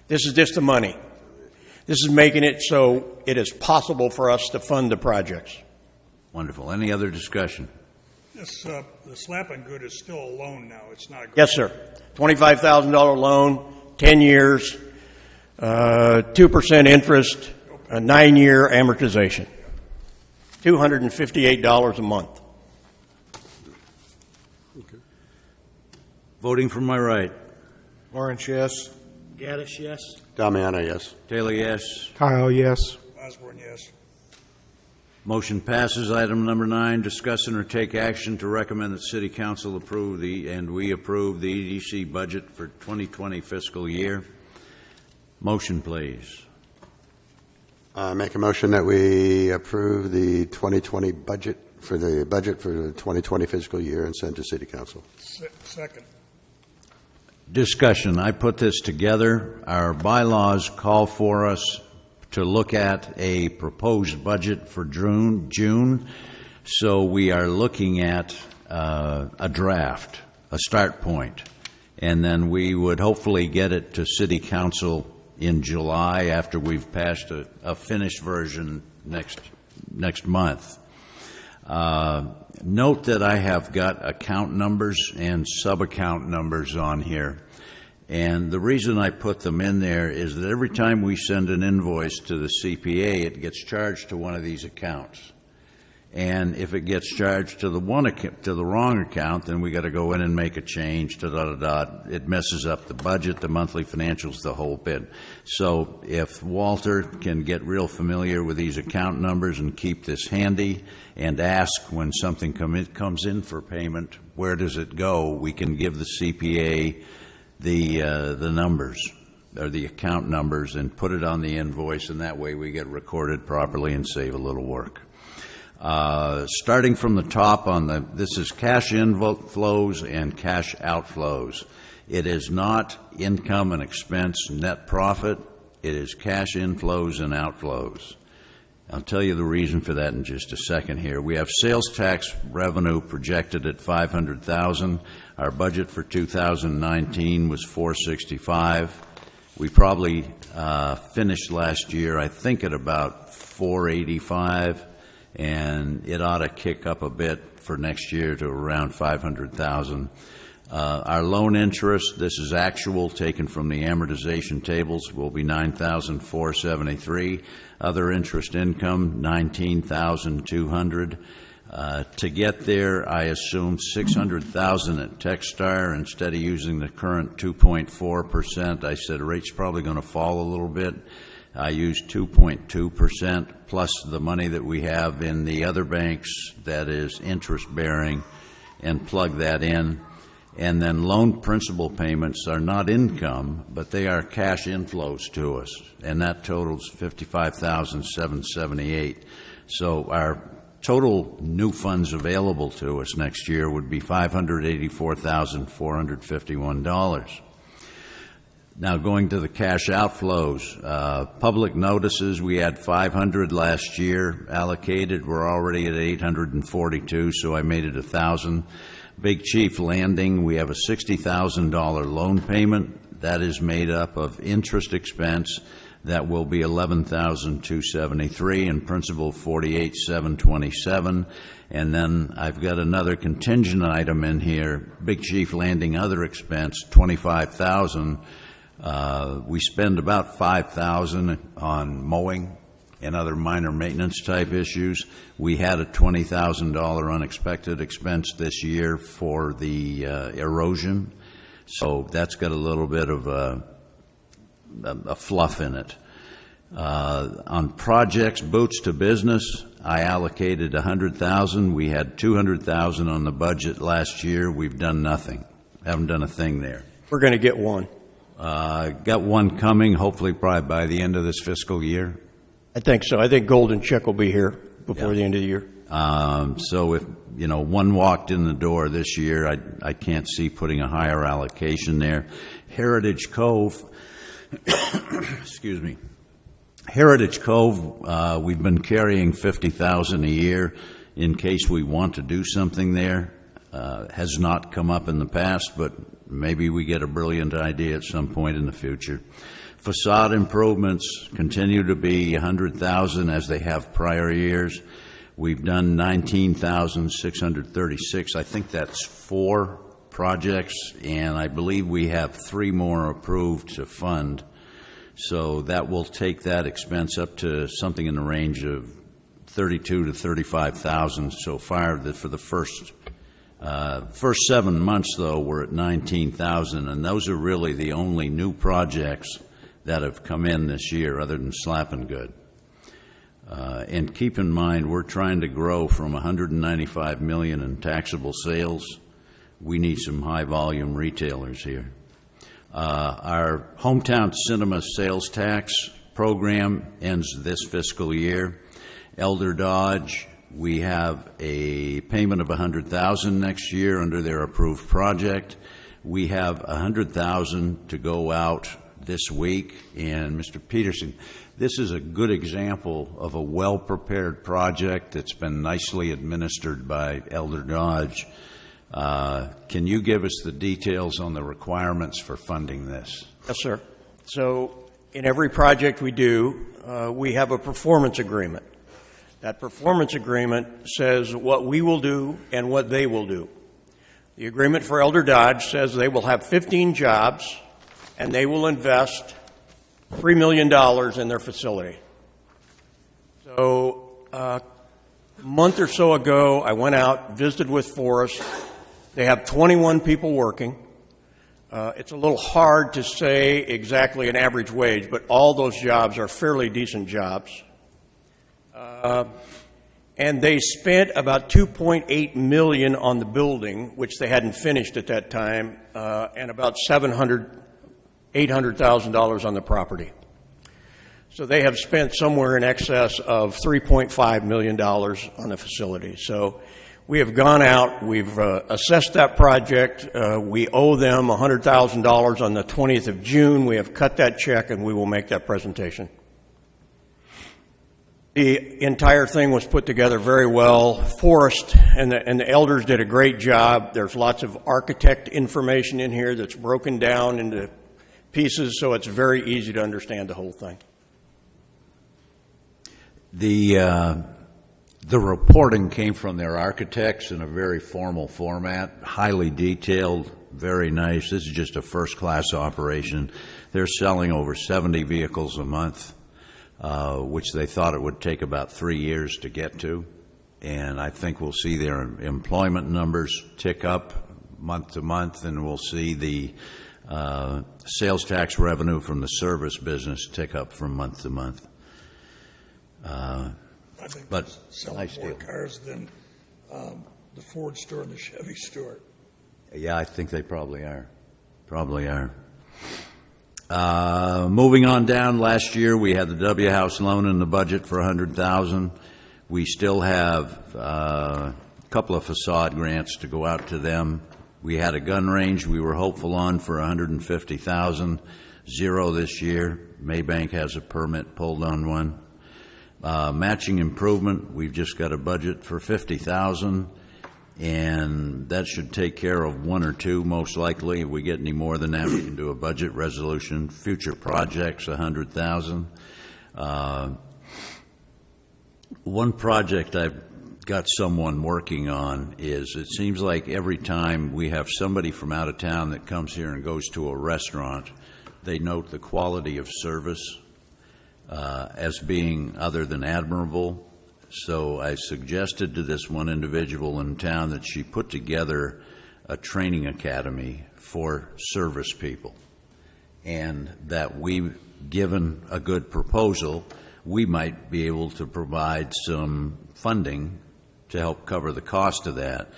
This is just the money. This is making it so it is possible for us to fund the projects. Wonderful. Any other discussion? This, the Slappin' Good is still a loan now. It's not a grant. Yes, sir. $25,000 loan, 10 years, 2% interest, a 9-year amortization, $258 a month. Voting from my right. Lawrence, yes. Gaddis, yes. Damiano, yes. Taylor, yes. Kyle, yes. Osborne, yes. Motion passes. Item number 9, discuss and or take action to recommend that City Council approve we approve the EDC budget for 2020 fiscal year. Motion, please. Make a motion that we approve the 2020 budget for the 2020 fiscal year and send to City Council. Second. Discussion. I put this together. Our bylaws call for us to look at a proposed budget for June. So we are looking at a draft, a start point, and then we would hopefully get it to City Council in July after we've passed a finished version next month. Note that I have got account numbers and sub-account numbers on here. And the reason I put them in there is that every time we send an invoice to the CPA, it gets charged to one of these accounts. And if it gets charged to the wrong account, then we got to go in and make a change. It messes up the budget, the monthly financials, the whole bit. So if Walter can get real familiar with these account numbers and keep this handy and ask when something comes in for payment, where does it go? We can give the CPA the numbers or the account numbers and put it on the invoice, and that way we get recorded properly and save a little work. Starting from the top this is cash inflows and cash outflows. It is not income and expense net profit. It is cash inflows and outflows. I'll tell you the reason for that in just a second here. We have sales tax revenue projected at $500,000. Our budget for 2019 was $465,000. We probably finished last year, I think, at about $485,000. And it ought to kick up a bit for next year to around $500,000. Our loan interest, this is actual taken from the amortization tables, will be $9,473. Other interest income, $19,200. To get there, I assumed $600,000 at Techstar instead of using the current 2.4%. I said rate's probably going to fall a little bit. I used 2.2% plus the money that we have in the other banks that is interest-bearing, and plug that in. And then loan principal payments are not income, but they are cash inflows to us, and that totals $55,778. So our total new funds available to us next year would be $584,451. Now, going to the cash outflows, public notices, we had 500 last year allocated. We're already at 842, so I made it 1,000. Big Chief Landing, we have a $60,000 loan payment. That is made up of interest expense. That will be $11,273 and principal $48,727. And then I've got another contingent item in here, Big Chief Landing other expense, $25,000. We spend about $5,000 on mowing and other minor maintenance type issues. We had a $20,000 unexpected expense this year for the erosion, so that's got a little bit of a fluff in it. On projects, Boots to Business, I allocated $100,000. We had $200,000 on the budget last year. We've done nothing. Haven't done a thing there. We're going to get one. Got one coming, hopefully probably by the end of this fiscal year. I think so. I think Golden Check will be here before the end of the year. So if, one walked in the door this year, I can't see putting a higher allocation there. Heritage Cove, excuse me. Heritage Cove, we've been carrying $50,000 a year in case we want to do something there. Has not come up in the past, but maybe we get a brilliant idea at some point in the future. Facade improvements continue to be $100,000 as they have prior years. We've done $19,636. I think that's 4 projects, and I believe we have 3 more approved to fund. So that will take that expense up to something in the range of $32,000 to $35,000 so far. For the first 7 months, though, we're at $19,000, and those are really the only new projects that have come in this year, other than Slappin' Good. And keep in mind, we're trying to grow from $195 million in taxable sales. We need some high-volume retailers here. Our hometown cinema sales tax program ends this fiscal year. Elder Dodge, we have a payment of $100,000 next year under their approved project. We have $100,000 to go out this week. And Mr. Peterson, this is a good example of a well-prepared project that's been nicely administered by Elder Dodge. Can you give us the details on the requirements for funding this? Yes, sir. So in every project we do, we have a performance agreement. That performance agreement says what we will do and what they will do. The agreement for Elder Dodge says they will have 15 jobs and they will invest $3 million in their facility. So a month or so ago, I went out, visited with Forrest. They have 21 people working. It's a little hard to say exactly an average wage, but all those jobs are fairly decent jobs. And they spent about $2.8 million on the building, which they hadn't finished at that time, and about $800,000 on the property. So they have spent somewhere in excess of $3.5 million on the facility. So we have gone out, we've assessed that project. We owe them $100,000 on the 20th of June. We have cut that check, and we will make that presentation. The entire thing was put together very well. Forrest and the elders did a great job. There's lots of architect information in here that's broken down into pieces, so it's very easy to understand the whole thing. The reporting came from their architects in a very formal format, highly detailed, very nice. This is just a first-class operation. They're selling over 70 vehicles a month, which they thought it would take about 3 years to get to. And I think we'll see their employment numbers tick up month to month, and we'll see the sales tax revenue from the service business tick up from month to month. I think but selling more cars than the Ford store and the Chevy store. Yeah, I think they probably are. Moving on down, last year we had the W House loan in the budget for $100,000. We still have a couple of facade grants to go out to them. We had a gun range we were hopeful on for $150,000, zero this year. Maybank has a permit pulled on one. Matching improvement, we've just got a budget for $50,000, and that should take care of one or two, most likely. If we get any more than that, we can do a budget resolution. Future projects, $100,000. One project I've got someone working on is, it seems like every time we have somebody from out of town that comes here and goes to a restaurant, they note the quality of service as being other than admirable. So I suggested to this one individual in town that she put together a training academy for service people, and that we, given a good proposal, we might be able to provide some funding to help cover the cost of that.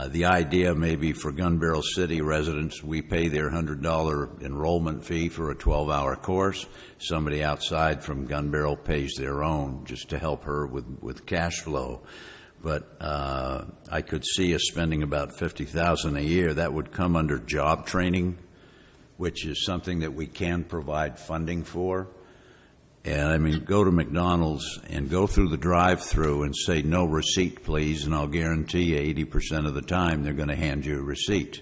The idea may be for Gun Barrel City residents, we pay their $100 enrollment fee for a 12-hour course. Somebody outside from Gun Barrel pays their own, just to help her with cash flow. But I could see us spending about $50,000 a year. That would come under job training, which is something that we can provide funding for. And I mean, go to McDonald's and go through the drive-through and say, "No receipt, please," and I'll guarantee you 80% of the time they're going to hand you a receipt.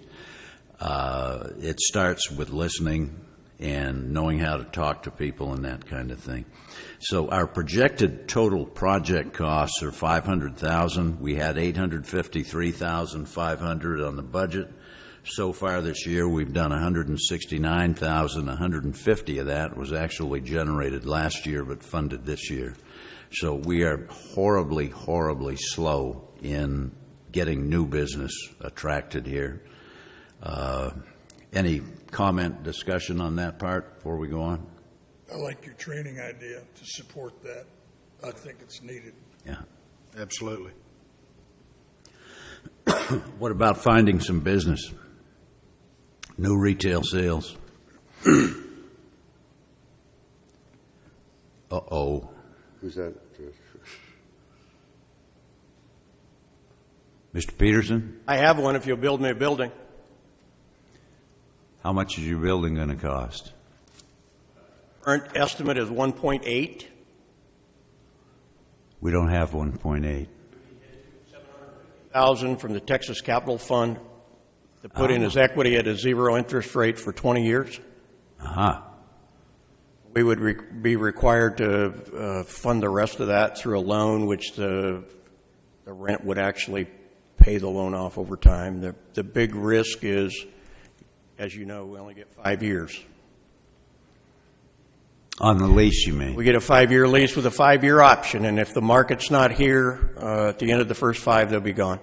It starts with listening and knowing how to talk to people and that kind of thing. So our projected total project costs are $500,000. We had $853,500 on the budget. So far this year, we've done $169,000. $150,000 of that was actually generated last year but funded this year. So we are horribly, horribly slow in getting new business attracted here. Any comment, discussion on that part before we go on? I like your training idea to support that. I think it's needed. Yeah. Absolutely. What about finding some business? New retail sales. Uh-oh. Who's that? Mr. Peterson, I have one if you'll build me a building. how much is your building going to cost? Current estimate is 1.8. We don't have 1.8. $750,000 from the Texas Capital Fund to put in as equity at a 0 interest rate for 20 years. We would be required to fund the rest of that through a loan, which the rent would actually pay the loan off over time. The big risk is, as you know, we only get 5 years. On the lease, you mean? We get a 5-year lease with a 5-year option, and if the market's not here at the end of the first 5, they'll be gone.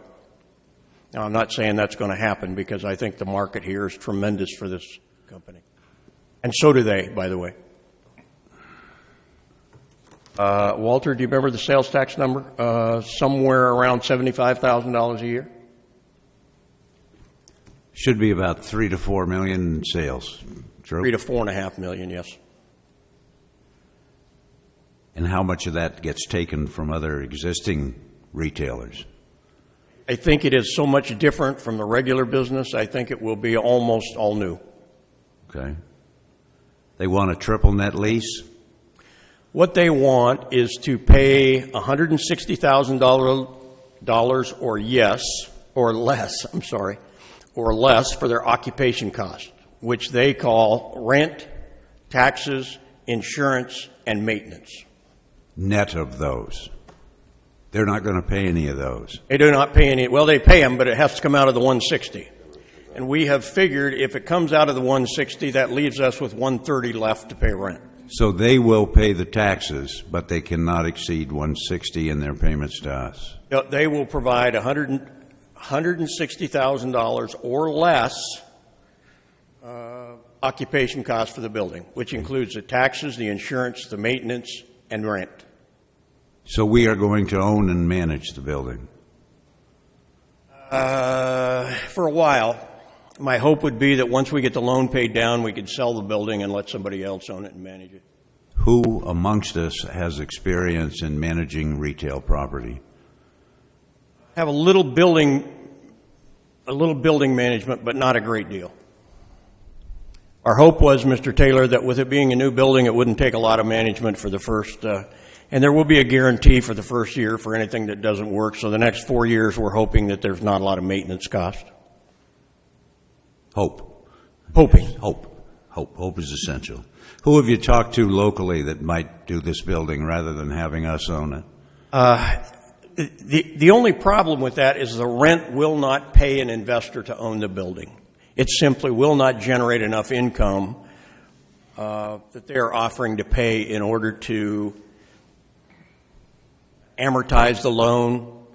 Now, I'm not saying that's going to happen because I think the market here is tremendous for this company. And so do they, by the way. Walter, do you remember the sales tax number? Somewhere around $75,000 a year? Should be about 3 to 4 million in sales. True? 3 to 4.5 million, yes. And how much of that gets taken from other existing retailers? I think it is so much different from the regular business, I think it will be almost all new. Okay. They want a triple net lease? What they want is to pay $160,000 or less for their occupation cost, which they call rent, taxes, insurance, and maintenance. Net of those. They're not going to pay any of those. They do not pay any. Well, they pay them, but it has to come out of the 160. And we have figured if it comes out of the 160, that leaves us with 130 left to pay rent. So they will pay the taxes, but they cannot exceed 160 in their payments to us. They will provide $160,000 or less occupation cost for the building, which includes the taxes, the insurance, the maintenance, and rent. So we are going to own and manage the building? For a while. My hope would be that once we get the loan paid down, we could sell the building and let somebody else own it and manage it. Who amongst us has experience in managing retail property? Have a little building management, but not a great deal. Our hope was, Mr. Taylor, that with it being a new building, it wouldn't take a lot of management for the first And there will be a guarantee for the first year for anything that doesn't work. So the next 4 years, we're hoping that there's not a lot of maintenance cost. Hope. Hoping. Hope is essential. Who have you talked to locally that might do this building rather than having us own it? The only problem with that is the rent will not pay an investor to own the building. It simply will not generate enough income that they are offering to pay in order to amortize the loan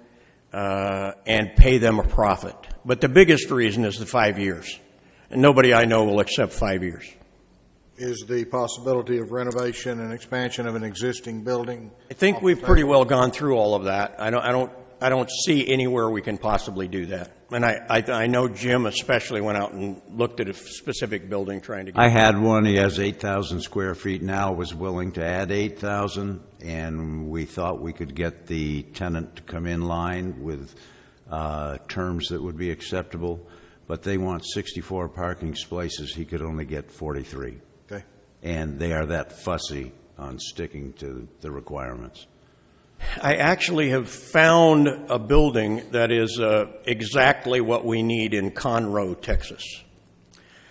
and pay them a profit. But the biggest reason is the 5 years. And nobody I know will accept 5 years. Is the possibility of renovation and expansion of an existing building? I think we've pretty well gone through all of that. I don't see anywhere we can possibly do that. And I know Jim especially went out and looked at a specific building trying to get. I had one. He has 8,000 square feet now, was willing to add 8,000, and we thought we could get the tenant to come in line with terms that would be acceptable, but they want 64 parking spaces. He could only get 43. Okay. And they are that fussy on sticking to the requirements. I actually have found a building that is exactly what we need in Conroe, Texas.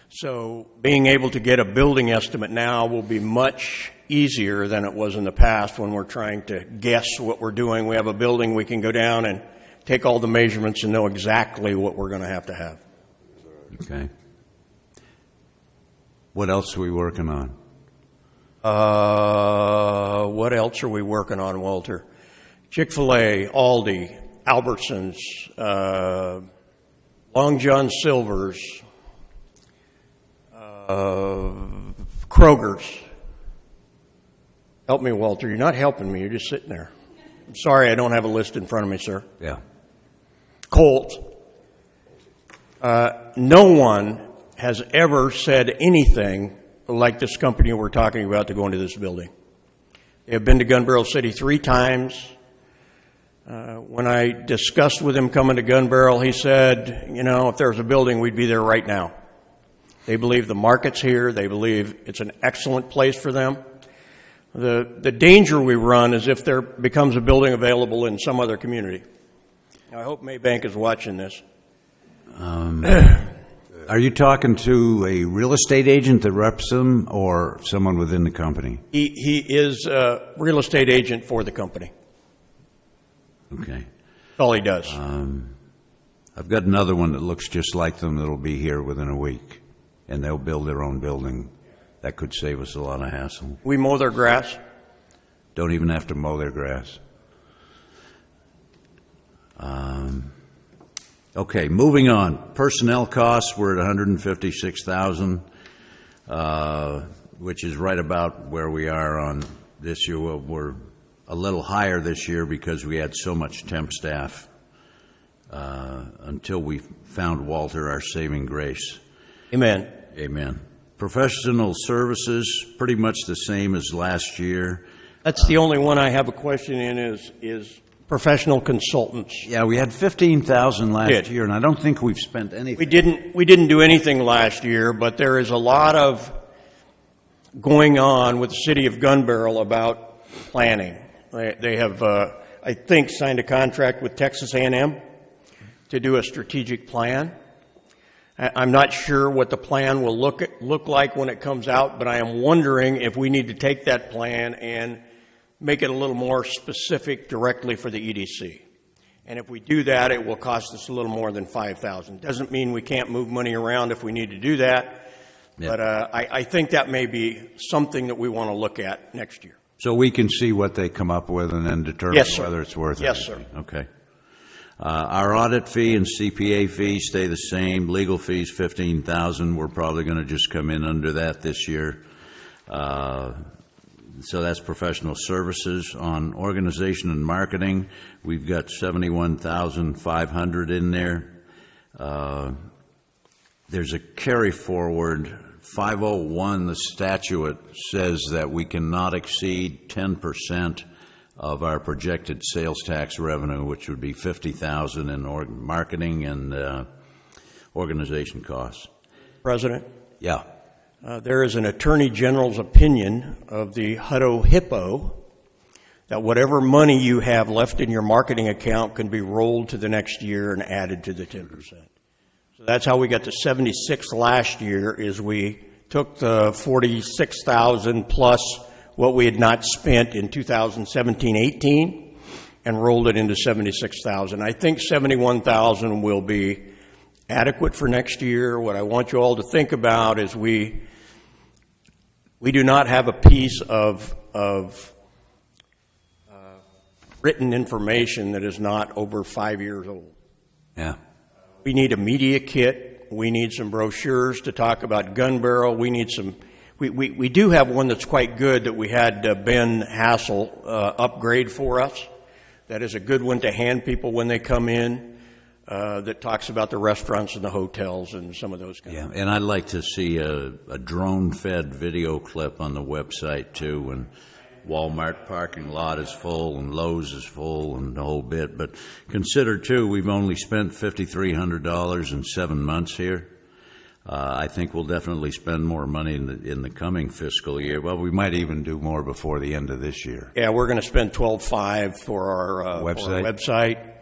So being able to get a building estimate now will be much easier than it was in the past when we're trying to guess what we're doing. We have a building, we can go down and take all the measurements and know exactly what we're going to have. Okay. What else are we working on? What else are we working on, Walter? Chick-fil-A, Aldi, Albertsons, Long John Silver's, Kroger's. Help me, Walter. You're not helping me. You're just sitting there. I'm sorry I don't have a list in front of me, sir. Yeah. Colt. No one has ever said anything like this company we're talking about to go into this building. They have been to Gun Barrel City 3 times. When I discussed with him coming to Gun Barrel, he said, if there was a building, we'd be there right now. They believe the market's here. They believe it's an excellent place for them. The danger we run is if there becomes a building available in some other community. I hope Maybank is watching this. Are you talking to a real estate agent that reps them or someone within the company? He is a real estate agent for the company. Okay. That's all he does. I've got another one that looks just like them that'll be here within a week, and they'll build their own building. That could save us a lot of hassle. We mow their grass. Don't even have to mow their grass. Okay, moving on. Personnel costs were at $156,000, which is right about where we are on this year. We're a little higher this year because we had so much temp staff until we found Walter, our saving grace. Amen. Amen. Professional services, pretty much the same as last year. That's the only one I have a question in is professional consultants. Yeah, we had 15,000 last year, and I don't think we've spent anything. We didn't do anything last year, but there is a lot of going on with the city of Gun Barrel about planning. They have, I think, signed a contract with Texas A&M to do a strategic plan. I'm not sure what the plan will look like when it comes out, but I am wondering if we need to take that plan and make it a little more specific directly for the EDC. And if we do that, it will cost us a little more than $5,000. Doesn't mean we can't move money around if we need to do that, but I think that may be something that we want to look at next year. So we can see what they come up with and then determine whether it's worth it. Yes, sir. Okay. Our audit fee and CPA fee stay the same. Legal fees, $15,000. We're probably going to just come in under that this year. So that's professional services. On organization and marketing, we've got $71,500 in there. There's a carry forward. 501, the statute says that we cannot exceed 10% of our projected sales tax revenue, which would be $50,000 in marketing and organization costs. President? Yeah. There is an Attorney General's opinion of the Hutto Hippo that whatever money you have left in your marketing account can be rolled to the next year and added to the 10%. So that's how we got to 76 last year, is we took the 46,000 plus what we had not spent in 2017-18 and rolled it into 76,000. I think 71,000 will be adequate for next year. What I want you all to think about is we do not have a piece of written information that is not over 5 years old. Yeah. We need a media kit. We need some brochures to talk about Gun Barrel. We need some. We do have one that's quite good that we had Ben Hassel upgrade for us. That is a good one to hand people when they come in. That talks about the restaurants and the hotels and some of those kinds of things. And I'd like to see a drone-fed video clip on the website too, when Walmart parking lot is full and Lowe's is full and the whole bit. But consider too, we've only spent $5,300 in 7 months here. I think we'll definitely spend more money in the coming fiscal year. Well, we might even do more before the end of this year. Yeah, we're going to spend $12.5 for our website.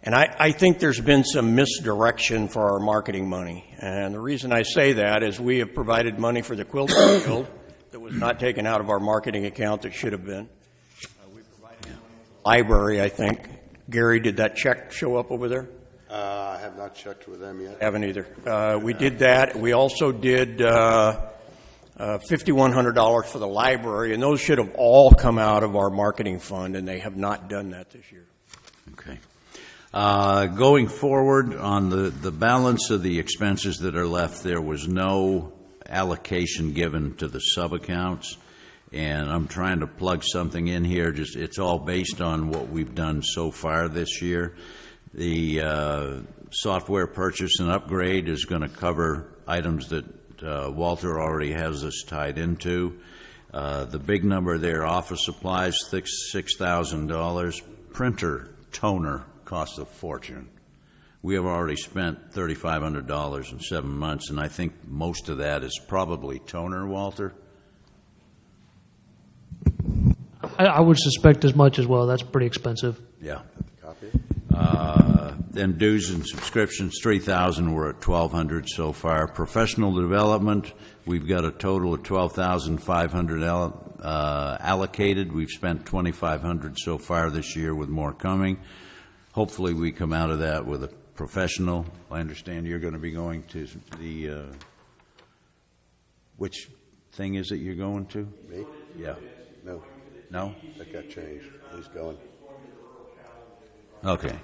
And I think there's been some misdirection for our marketing money. And the reason I say that is we have provided money for the Quilting Guild that was not taken out of our marketing account that should have been. We provided money for the library, I think. Gary, did that check show up over there? I have not checked with them yet. Haven't either. We did that. We also did $5,100 for the library, and those should have all come out of our marketing fund, and they have not done that this year. Okay. Going forward on the balance of the expenses that are left, there was no allocation given to the sub-accounts, and I'm trying to plug something in here. Just it's all based on what we've done so far this year. The software purchase and upgrade is going to cover items that Walter already has us tied into. The big number there, office supplies, $6,000. Printer, toner, costs a fortune. We have already spent $3,500 in 7 months, and I think most of that is probably toner, Walter. I would suspect as much as well. That's pretty expensive. Yeah. Copy. Then dues and subscriptions, $3,000. We're at $1,200 so far. Professional development, we've got a total of $12,500 allocated. We've spent $2,500 so far this year, with more coming. Hopefully, we come out of that with a professional. I understand you're going to be going to the which thing is it you're going to? Me? Yeah. No. No? That got changed. He's going. Okay.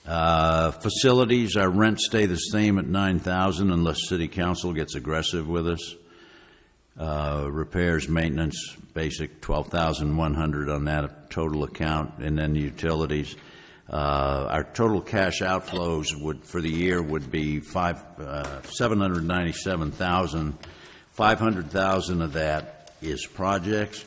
Facilities, our rents stay the same at $9,000 unless City Council gets aggressive with us. Repairs, maintenance, basic $12,100 on that total account, and then utilities. Our total cash outflows for the year would be $797,000. $500,000 of that is projects.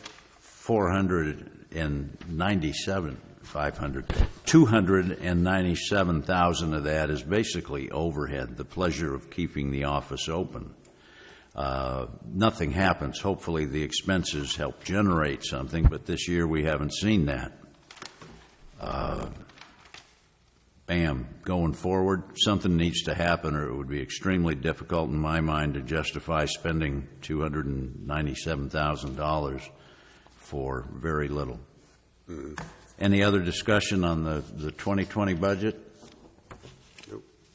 $297,000 of that is basically overhead, the pleasure of keeping the office open. Nothing happens. Hopefully the expenses help generate something, but this year we haven't seen that. Going forward, something needs to happen, or it would be extremely difficult in my mind to justify spending $297,000 for very little. Any other discussion on the 2020 budget?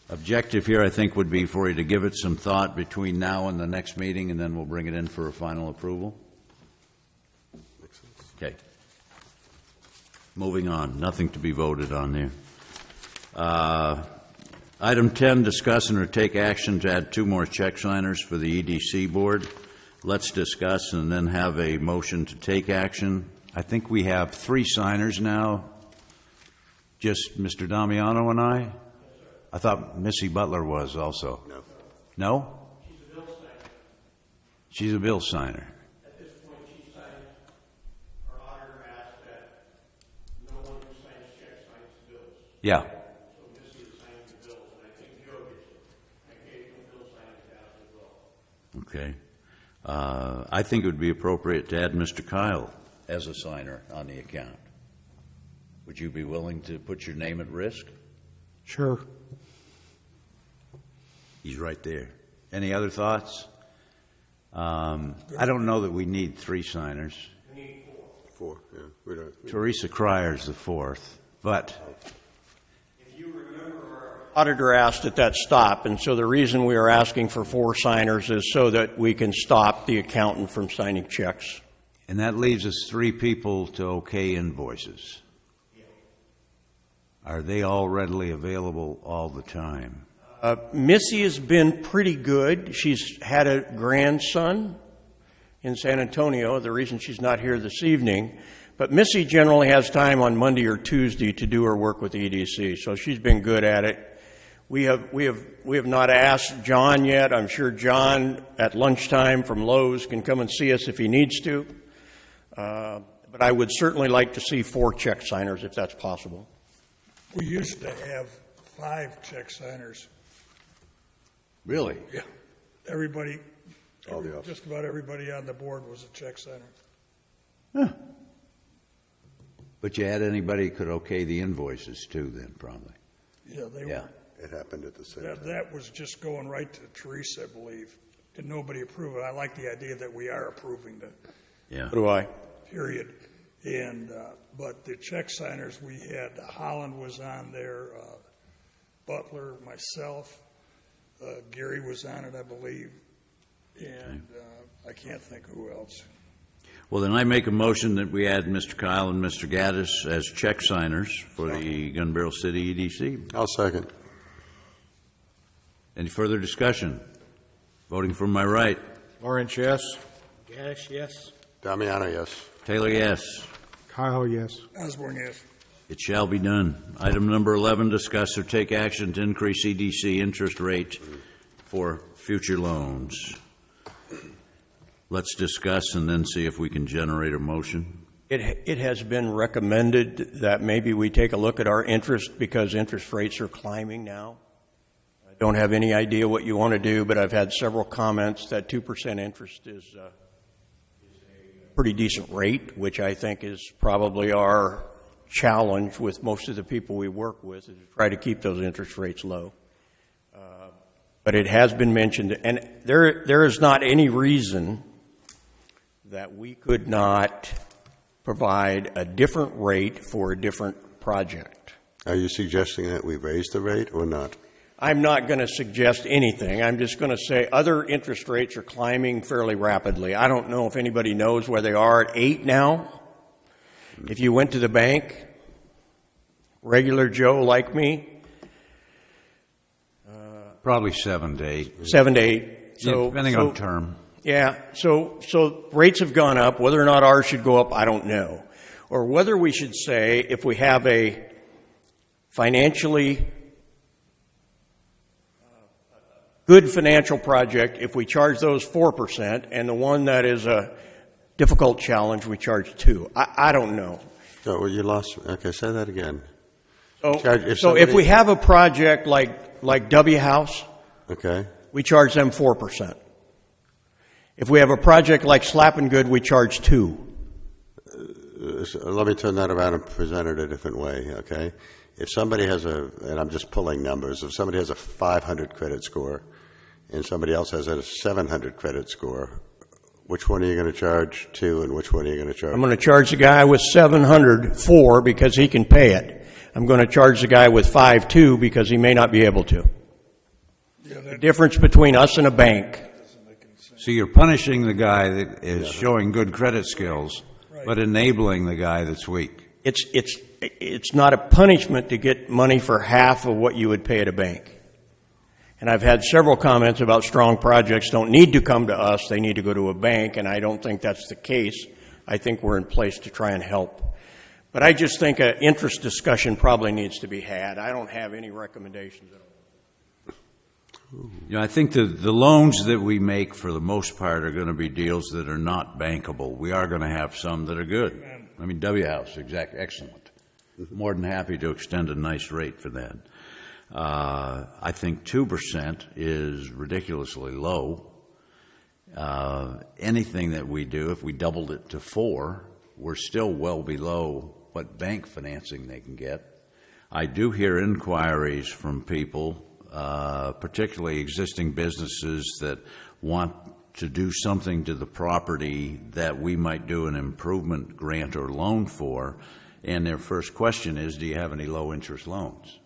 Objective here, I think, would be for you to give it some thought between now and the next meeting, and then we'll bring it in for a final approval. Okay. Moving on. Nothing to be voted on there. Item 10, discuss and or take action to add 2 more check signers for the EDC board. Let's discuss and then have a motion to take action. I think we have 3 signers now. Just Mr. Damiano and I? I thought Missy Butler was also. No. No? She's a bill signer. At this point, she signs, our auditor asked that no one who signs checks signs bills. Yeah. So Missy is signing the bills, and I think Joe gets it. I gave him bill signing task as well. Okay. I think it would be appropriate to add Mr. Kyle as a signer on the account. Would you be willing to put your name at risk? Sure. He's right there. Any other thoughts? I don't know that we need 3 signers. We need 4. Yeah, we don't. Teresa Cryer's the 4th, but If you remember, our auditor asked that that stop, and so the reason we are asking for 4 signers is so that we can stop the accountant from signing checks. and that leaves us 3 people to okay invoices. Are they all readily available all the time? Missy has been pretty good. She's had a grandson in San Antonio, the reason she's not here this evening. But Missy generally has time on Monday or Tuesday to do her work with the EDC, so she's been good at it. We have not asked John yet. I'm sure John at lunchtime from Lowe's can come and see us if he needs to. But I would certainly like to see 4 check signers if that's possible. We used to have 5 check signers. Really? Yeah. Everybody, just about everybody on the board was a check signer. Huh. But you had anybody who could okay the invoices too then, probably. Yeah, they Yeah. were. It happened at the same time. That was just going right to Teresa, I believe. Did nobody approve it? I like the idea that we are approving the Yeah. So do I. period. And, but the check signers, we had, Holland was on there, Butler, myself, Gary was on it, I believe, and I can't think who else. Well, then I make a motion that we add Mr. Kyle and Mr. Gaddis as check signers for the Gun Barrel City EDC. I'll second. Any further discussion? Voting from my right. Lawrence, yes. Gaddis, yes. Damiano, yes. Taylor, yes. Kyle, yes. Osborne, yes. It shall be done. Item number 11, discuss or take action to increase EDC interest rate for future loans. Let's discuss and then see if we can generate a motion. It has been recommended that maybe we take a look at our interest because interest rates are climbing now. I don't have any idea what you want to do, but I've had several comments that 2% interest is a pretty decent rate, which I think is probably our challenge with most of the people we work with, is to try to keep those interest rates low. But it has been mentioned, and there is not any reason that we could not provide a different rate for a different project. Are you suggesting that we raise the rate or not? I'm not going to suggest anything. I'm just going to say other interest rates are climbing fairly rapidly. I don't know if anybody knows where they are at 8 now. If you went to the bank, regular Joe like me, Probably 7 to 8. 7 to 8. So, depending on term. Yeah, so rates have gone up. Whether or not ours should go up, I don't know. Or whether we should say, if we have a financially good financial project, if we charge those 4%, and the one that is a difficult challenge, we charge 2%. I don't know. No, well, you lost. Okay, say that again. So if we have a project like W House, Okay. we charge them 4%. If we have a project like Slap and Good, we charge 2%. So let me turn that around and present it a different way, okay? If somebody has and I'm just pulling numbers, if somebody has a 500 credit score and somebody else has a 700 credit score, which one are you going to charge 2 and which one are you going to charge? I'm going to charge the guy with 700 4 because he can pay it. I'm going to charge the guy with 5 2 because he may not be able to. The difference between us and a bank. So you're punishing the guy that is showing good credit skills, but enabling the guy that's weak. It's not a punishment to get money for half of what you would pay at a bank. And I've had several comments about strong projects don't need to come to us, they need to go to a bank, and I don't think that's the case. I think we're in place to try and help. But I just think an interest discussion probably needs to be had. I don't have any recommendations at all. You know, I think the loans that we make for the most part are going to be deals that are not bankable. We are going to have some that are good. I mean, W House, excellent. More than happy to extend a nice rate for that. I think 2% is ridiculously low. Anything that we do, if we doubled it to 4, we're still well below what bank financing they can get. I do hear inquiries from people, particularly existing businesses that want to do something to the property that we might do an improvement grant or loan for, and their first question is, do you have any low-interest loans?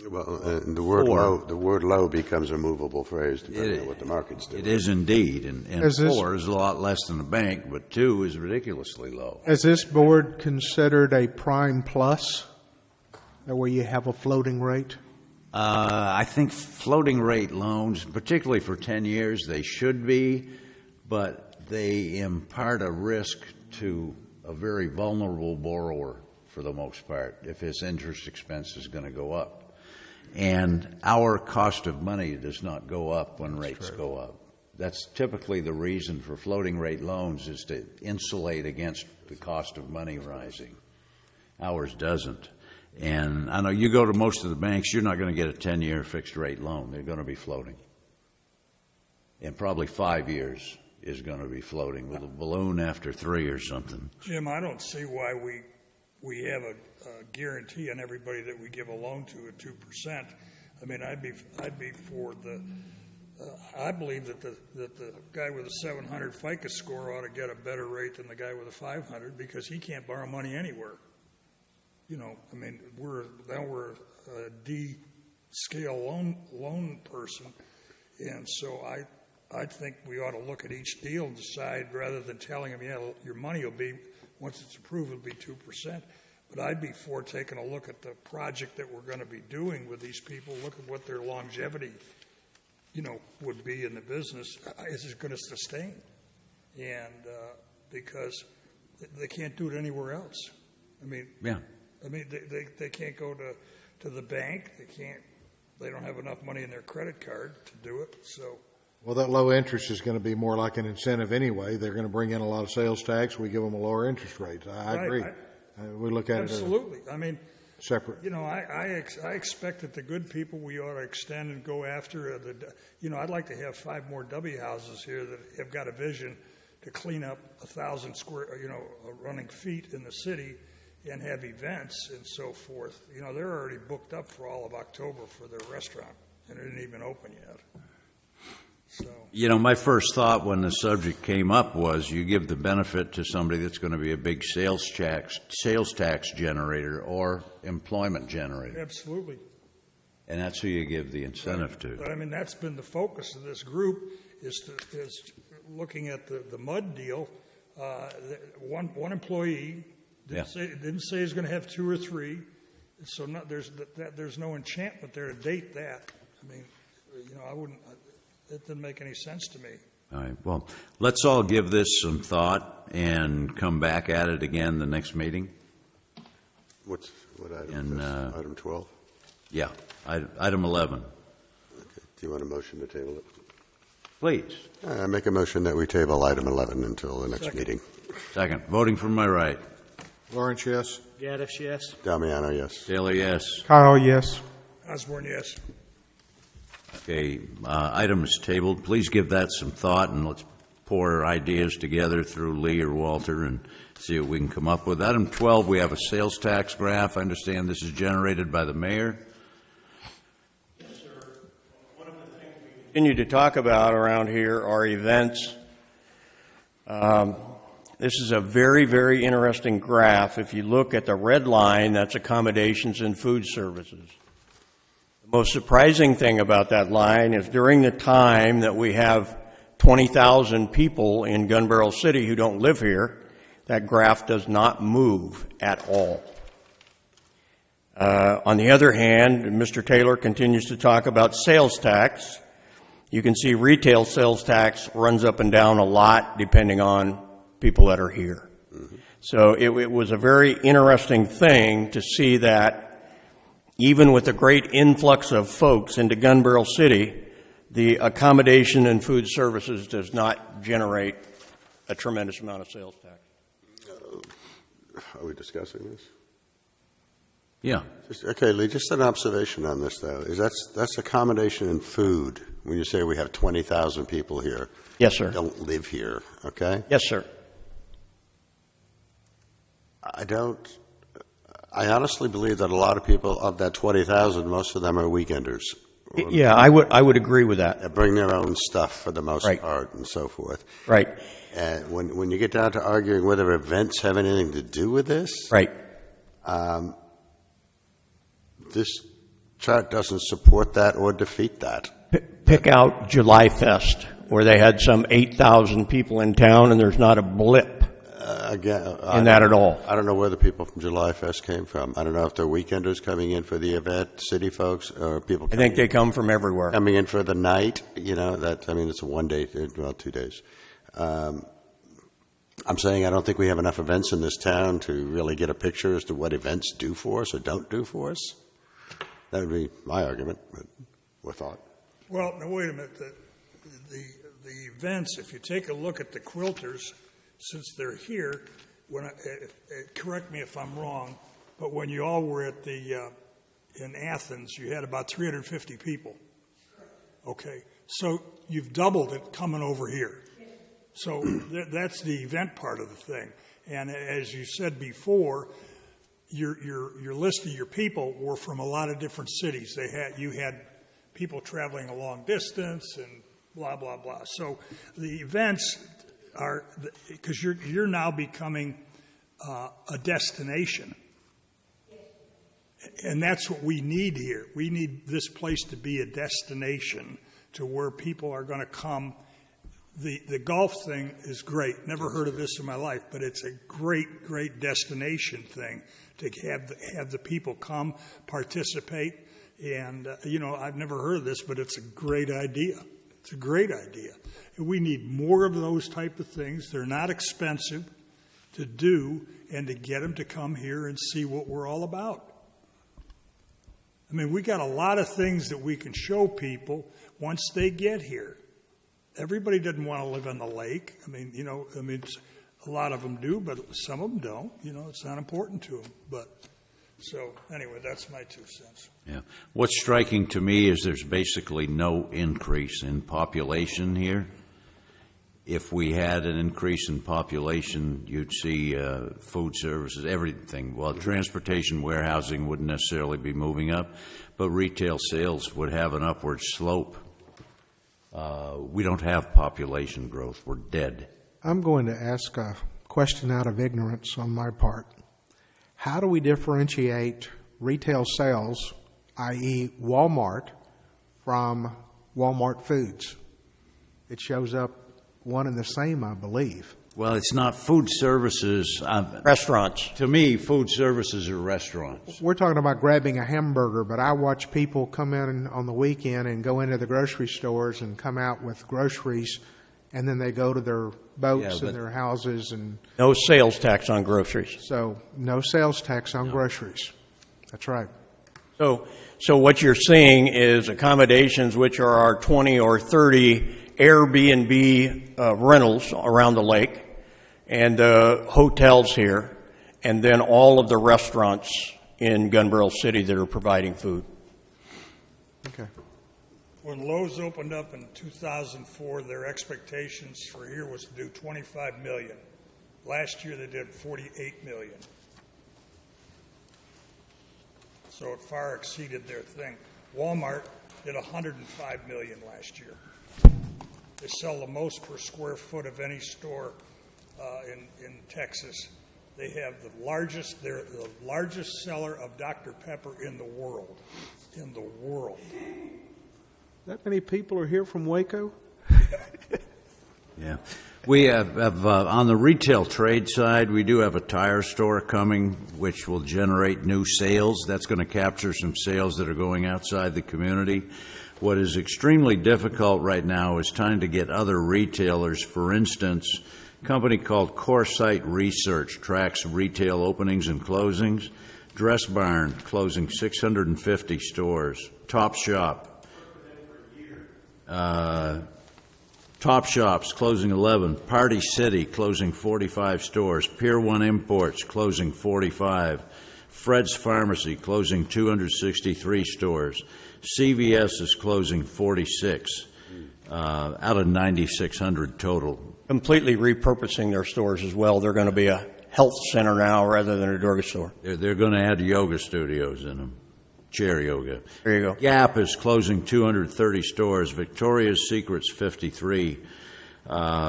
Well, and the word low becomes a movable phrase depending on what the market's doing. It is indeed, and Is this- 4 is a lot less than a bank, but 2 is ridiculously low. Has this board considered a prime plus, where you have a floating rate? I think floating rate loans, particularly for 10 years, they should be, but they impart a risk to a very vulnerable borrower for the most part if his interest expense is going to go up. And our cost of money does not go up when rates go up. That's typically the reason for floating rate loans, is to insulate against the cost of money rising. Ours doesn't. And I know you go to most of the banks, you're not going to get a 10-year fixed rate loan. They're going to be floating. And probably 5 years is going to be floating with a balloon after 3 or something. Jim, I don't see why we have a guarantee on everybody that we give a loan to at 2%. I mean, I'd be for the. I believe that the guy with a 700 FICO score ought to get a better rate than the guy with a 500, because he can't borrow money anywhere. You know, I mean, we're a D scale loan person, and so I think we ought to look at each deal and decide, rather than telling them, yeah, your money will be, once it's approved, it'll be 2%. But I'd be for taking a look at the project that we're going to be doing with these people, look at what their longevity, you know, would be in the business. Is it going to sustain? And because they can't do it anywhere else. I mean, yeah. I mean, they can't go to the bank. They don't have enough money in their credit card to do it. So, Well, that low interest is going to be more like an incentive anyway. They're going to bring in a lot of sales tax. We give them a lower interest rate. I agree. We look at absolutely. it I mean, separate. You know, I expect that the good people we ought to extend and go after. You know, I'd like to have 5 more W houses here that have got a vision to clean up 1,000 square, running feet in the city, and have events and so forth. You know, they're already booked up for all of October for their restaurant, and it didn't even open yet. So, you know, my first thought when the subject came up was you give the benefit to somebody that's going to be a big sales tax generator or employment generator. Absolutely. And that's who you give the incentive to. But I mean, that's been the focus of this group, is looking at the mud deal. One employee didn't say he's going to have 2 or 3, so there's no enchantment there to date that. I mean, you know, I wouldn't. It didn't make any sense to me. All right. Well, let's all give this some thought and come back at it again the next meeting. What item? Item 12? Yeah, item 11. Okay. Do you want a motion to table it? Please. I make a motion that we table item 11 until the next meeting. Second. Voting from my right. Lawrence, yes. Gaddis, yes. Damiano, yes. Taylor, yes. Kyle, yes. Osborne, yes. Okay, item is tabled. Please give that some thought, and let's pour ideas together through Lee or Walter and see what we can come up with. Item 12, we have a sales tax graph. I understand this is generated by the mayor. Yes, sir. One of the things we continue to talk about around here are events. This is a very, very interesting graph. If you look at the red line, that's accommodations and food services. The most surprising thing about that line is during the time that we have 20,000 people in Gun Barrel City who don't live here, that graph does not move at all. On the other hand, Mr. Taylor continues to talk about sales tax. You can see retail sales tax runs up and down a lot depending on people that are here. Mm-hmm. So it was a very interesting thing to see that even with the great influx of folks into Gun Barrel City, the accommodation and food services does not generate a tremendous amount of sales tax. Are we discussing this? Yeah. Okay, Lee, just an observation on this, though. That's accommodation and food when you say we have 20,000 people here. Yes, sir. Don't live here, okay? Yes, sir. I honestly believe that a lot of people, of that 20,000, most of them are weekenders. Yeah, I would agree with that. That bring their own stuff for the most Right. part and so forth. Right, And when you get down to arguing whether events have anything to do with this, right. this chart doesn't support that or defeat that. Pick out July Fest, where they had some 8,000 people in town, and there's not a blip in that at all. I don't know where the people from July Fest came from. I don't know if they're weekenders coming in for the event, city folks, or people I think they come from everywhere. coming in for the night. You know, it's a 1 day, well, 2 days. I'm saying I don't think we have enough events in this town to really get a picture as to what events do for us or don't do for us. That would be my argument, or thought. Well, now wait a minute. The events, if you take a look at the quilters, since they're here, correct me if I'm wrong, but when you all were at in Athens, you had about 350 people. Okay, so you've doubled it coming over here. So that's the event part of the thing. And as you said before, your list of your people were from a lot of different cities. You had people traveling a long distance and blah blah blah. So the events are, because you're now becoming a destination, and that's what we need here. We need this place to be a destination to where people are going to come. The golf thing is great. Never heard of this in my life, but it's a great destination thing to have the people come, participate. And, I've never heard of this, but it's a great idea. It's a great idea. And we need more of those type of things. They're not expensive to do and to get them to come here and see what we're all about. I mean, we got a lot of things that we can show people once they get here. Everybody doesn't want to live on the lake. I mean, a lot of them do, but some of them don't. It's not important to them. But so anyway, that's my 2 cents. Yeah. What's striking to me is there's basically no increase in population here. If we had an increase in population, you'd see food services, everything. Well, transportation, warehousing wouldn't necessarily be moving up, but retail sales would have an upward slope. We don't have population growth. We're dead. I'm going to ask a question out of ignorance on my part. How do we differentiate retail sales, i.e. Walmart, from Walmart Foods? It shows up one and the same, I believe. Well, it's not food services. Restaurants. To me, food services are restaurants. We're talking about grabbing a hamburger, but I watch people come in on the weekend and go into the grocery stores and come out with groceries, and then they go to their boats and their houses. And no sales tax on groceries. So no sales tax on groceries. That's right. So what you're seeing is accommodations which are our 20 or 30 Airbnb rentals around the lake, and hotels here, and then all of the restaurants in Gun Barrel City that are providing food. Okay. When Lowe's opened up in 2004, their expectations for here was to do $25 million. Last year they did $48 million. So it far exceeded their thing. Walmart did $105 million last year. They sell the most per square foot of any store in Texas. They have they're the largest seller of Dr. Pepper in the world. In the world. That many people are here from Waco? Yeah. We have on the retail trade side, we do have a tire store coming, which will generate new sales. That's going to capture some sales that are going outside the community. What is extremely difficult right now is trying to get other retailers. For instance, a company called Coresight Research tracks retail openings and closings. Dress Barn closing 650 stores. Topshop's closing 11. Party City closing 45 stores. Pier 1 Imports closing 45. Fred's Pharmacy closing 263 stores. CVS is closing 46 out of 9,600 total. Completely repurposing their stores as well. They're going to be a health center now rather than a drugstore. They're going to add yoga studios in them, chair yoga. There you go. Gap is closing 230 stores. Victoria's Secret's 53. Bath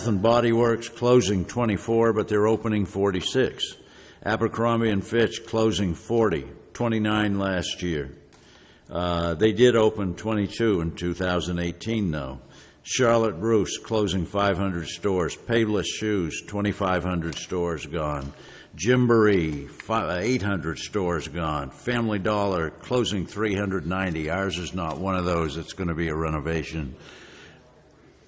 and Body Works closing 24, but they're opening 46. Abercrombie and Fitch closing 40, 29 last year. They did open 22 in 2018, though. Charlotte Russe closing 500 stores. Payless Shoes, 2,500 stores gone. Gymboree, 800 stores gone. Family Dollar closing 390. Ours is not one of those. It's going to be a renovation.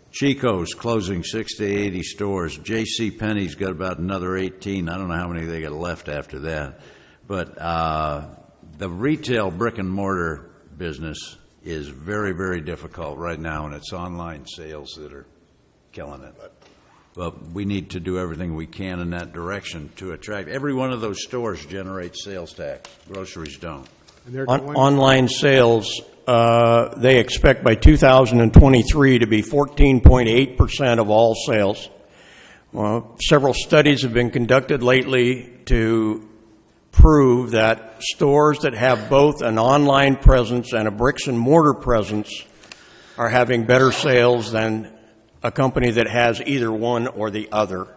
Chico's closing 60 to 80 stores. J.C. Penney's got about another 18. I don't know how many they got left after that. But the retail brick and mortar business is very, very difficult right now, and it's online sales that are killing it. But we need to do everything we can in that direction to attract. Every one of those stores generates sales tax. Groceries don't. And they're going Online sales, they expect by 2023 to be 14.8% of all sales. Several studies have been conducted lately to prove that stores that have both an online presence and a bricks and mortar presence are having better sales than a company that has either one or the other.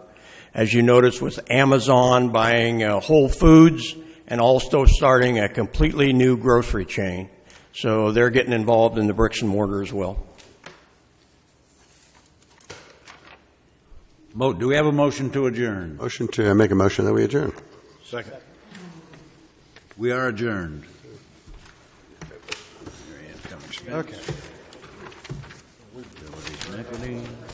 As you notice with Amazon buying Whole Foods and also starting a completely new grocery chain. So they're getting involved in the bricks and mortar as well. Do we have a motion to adjourn? I make a motion that we adjourn. Second. We are adjourned. Okay.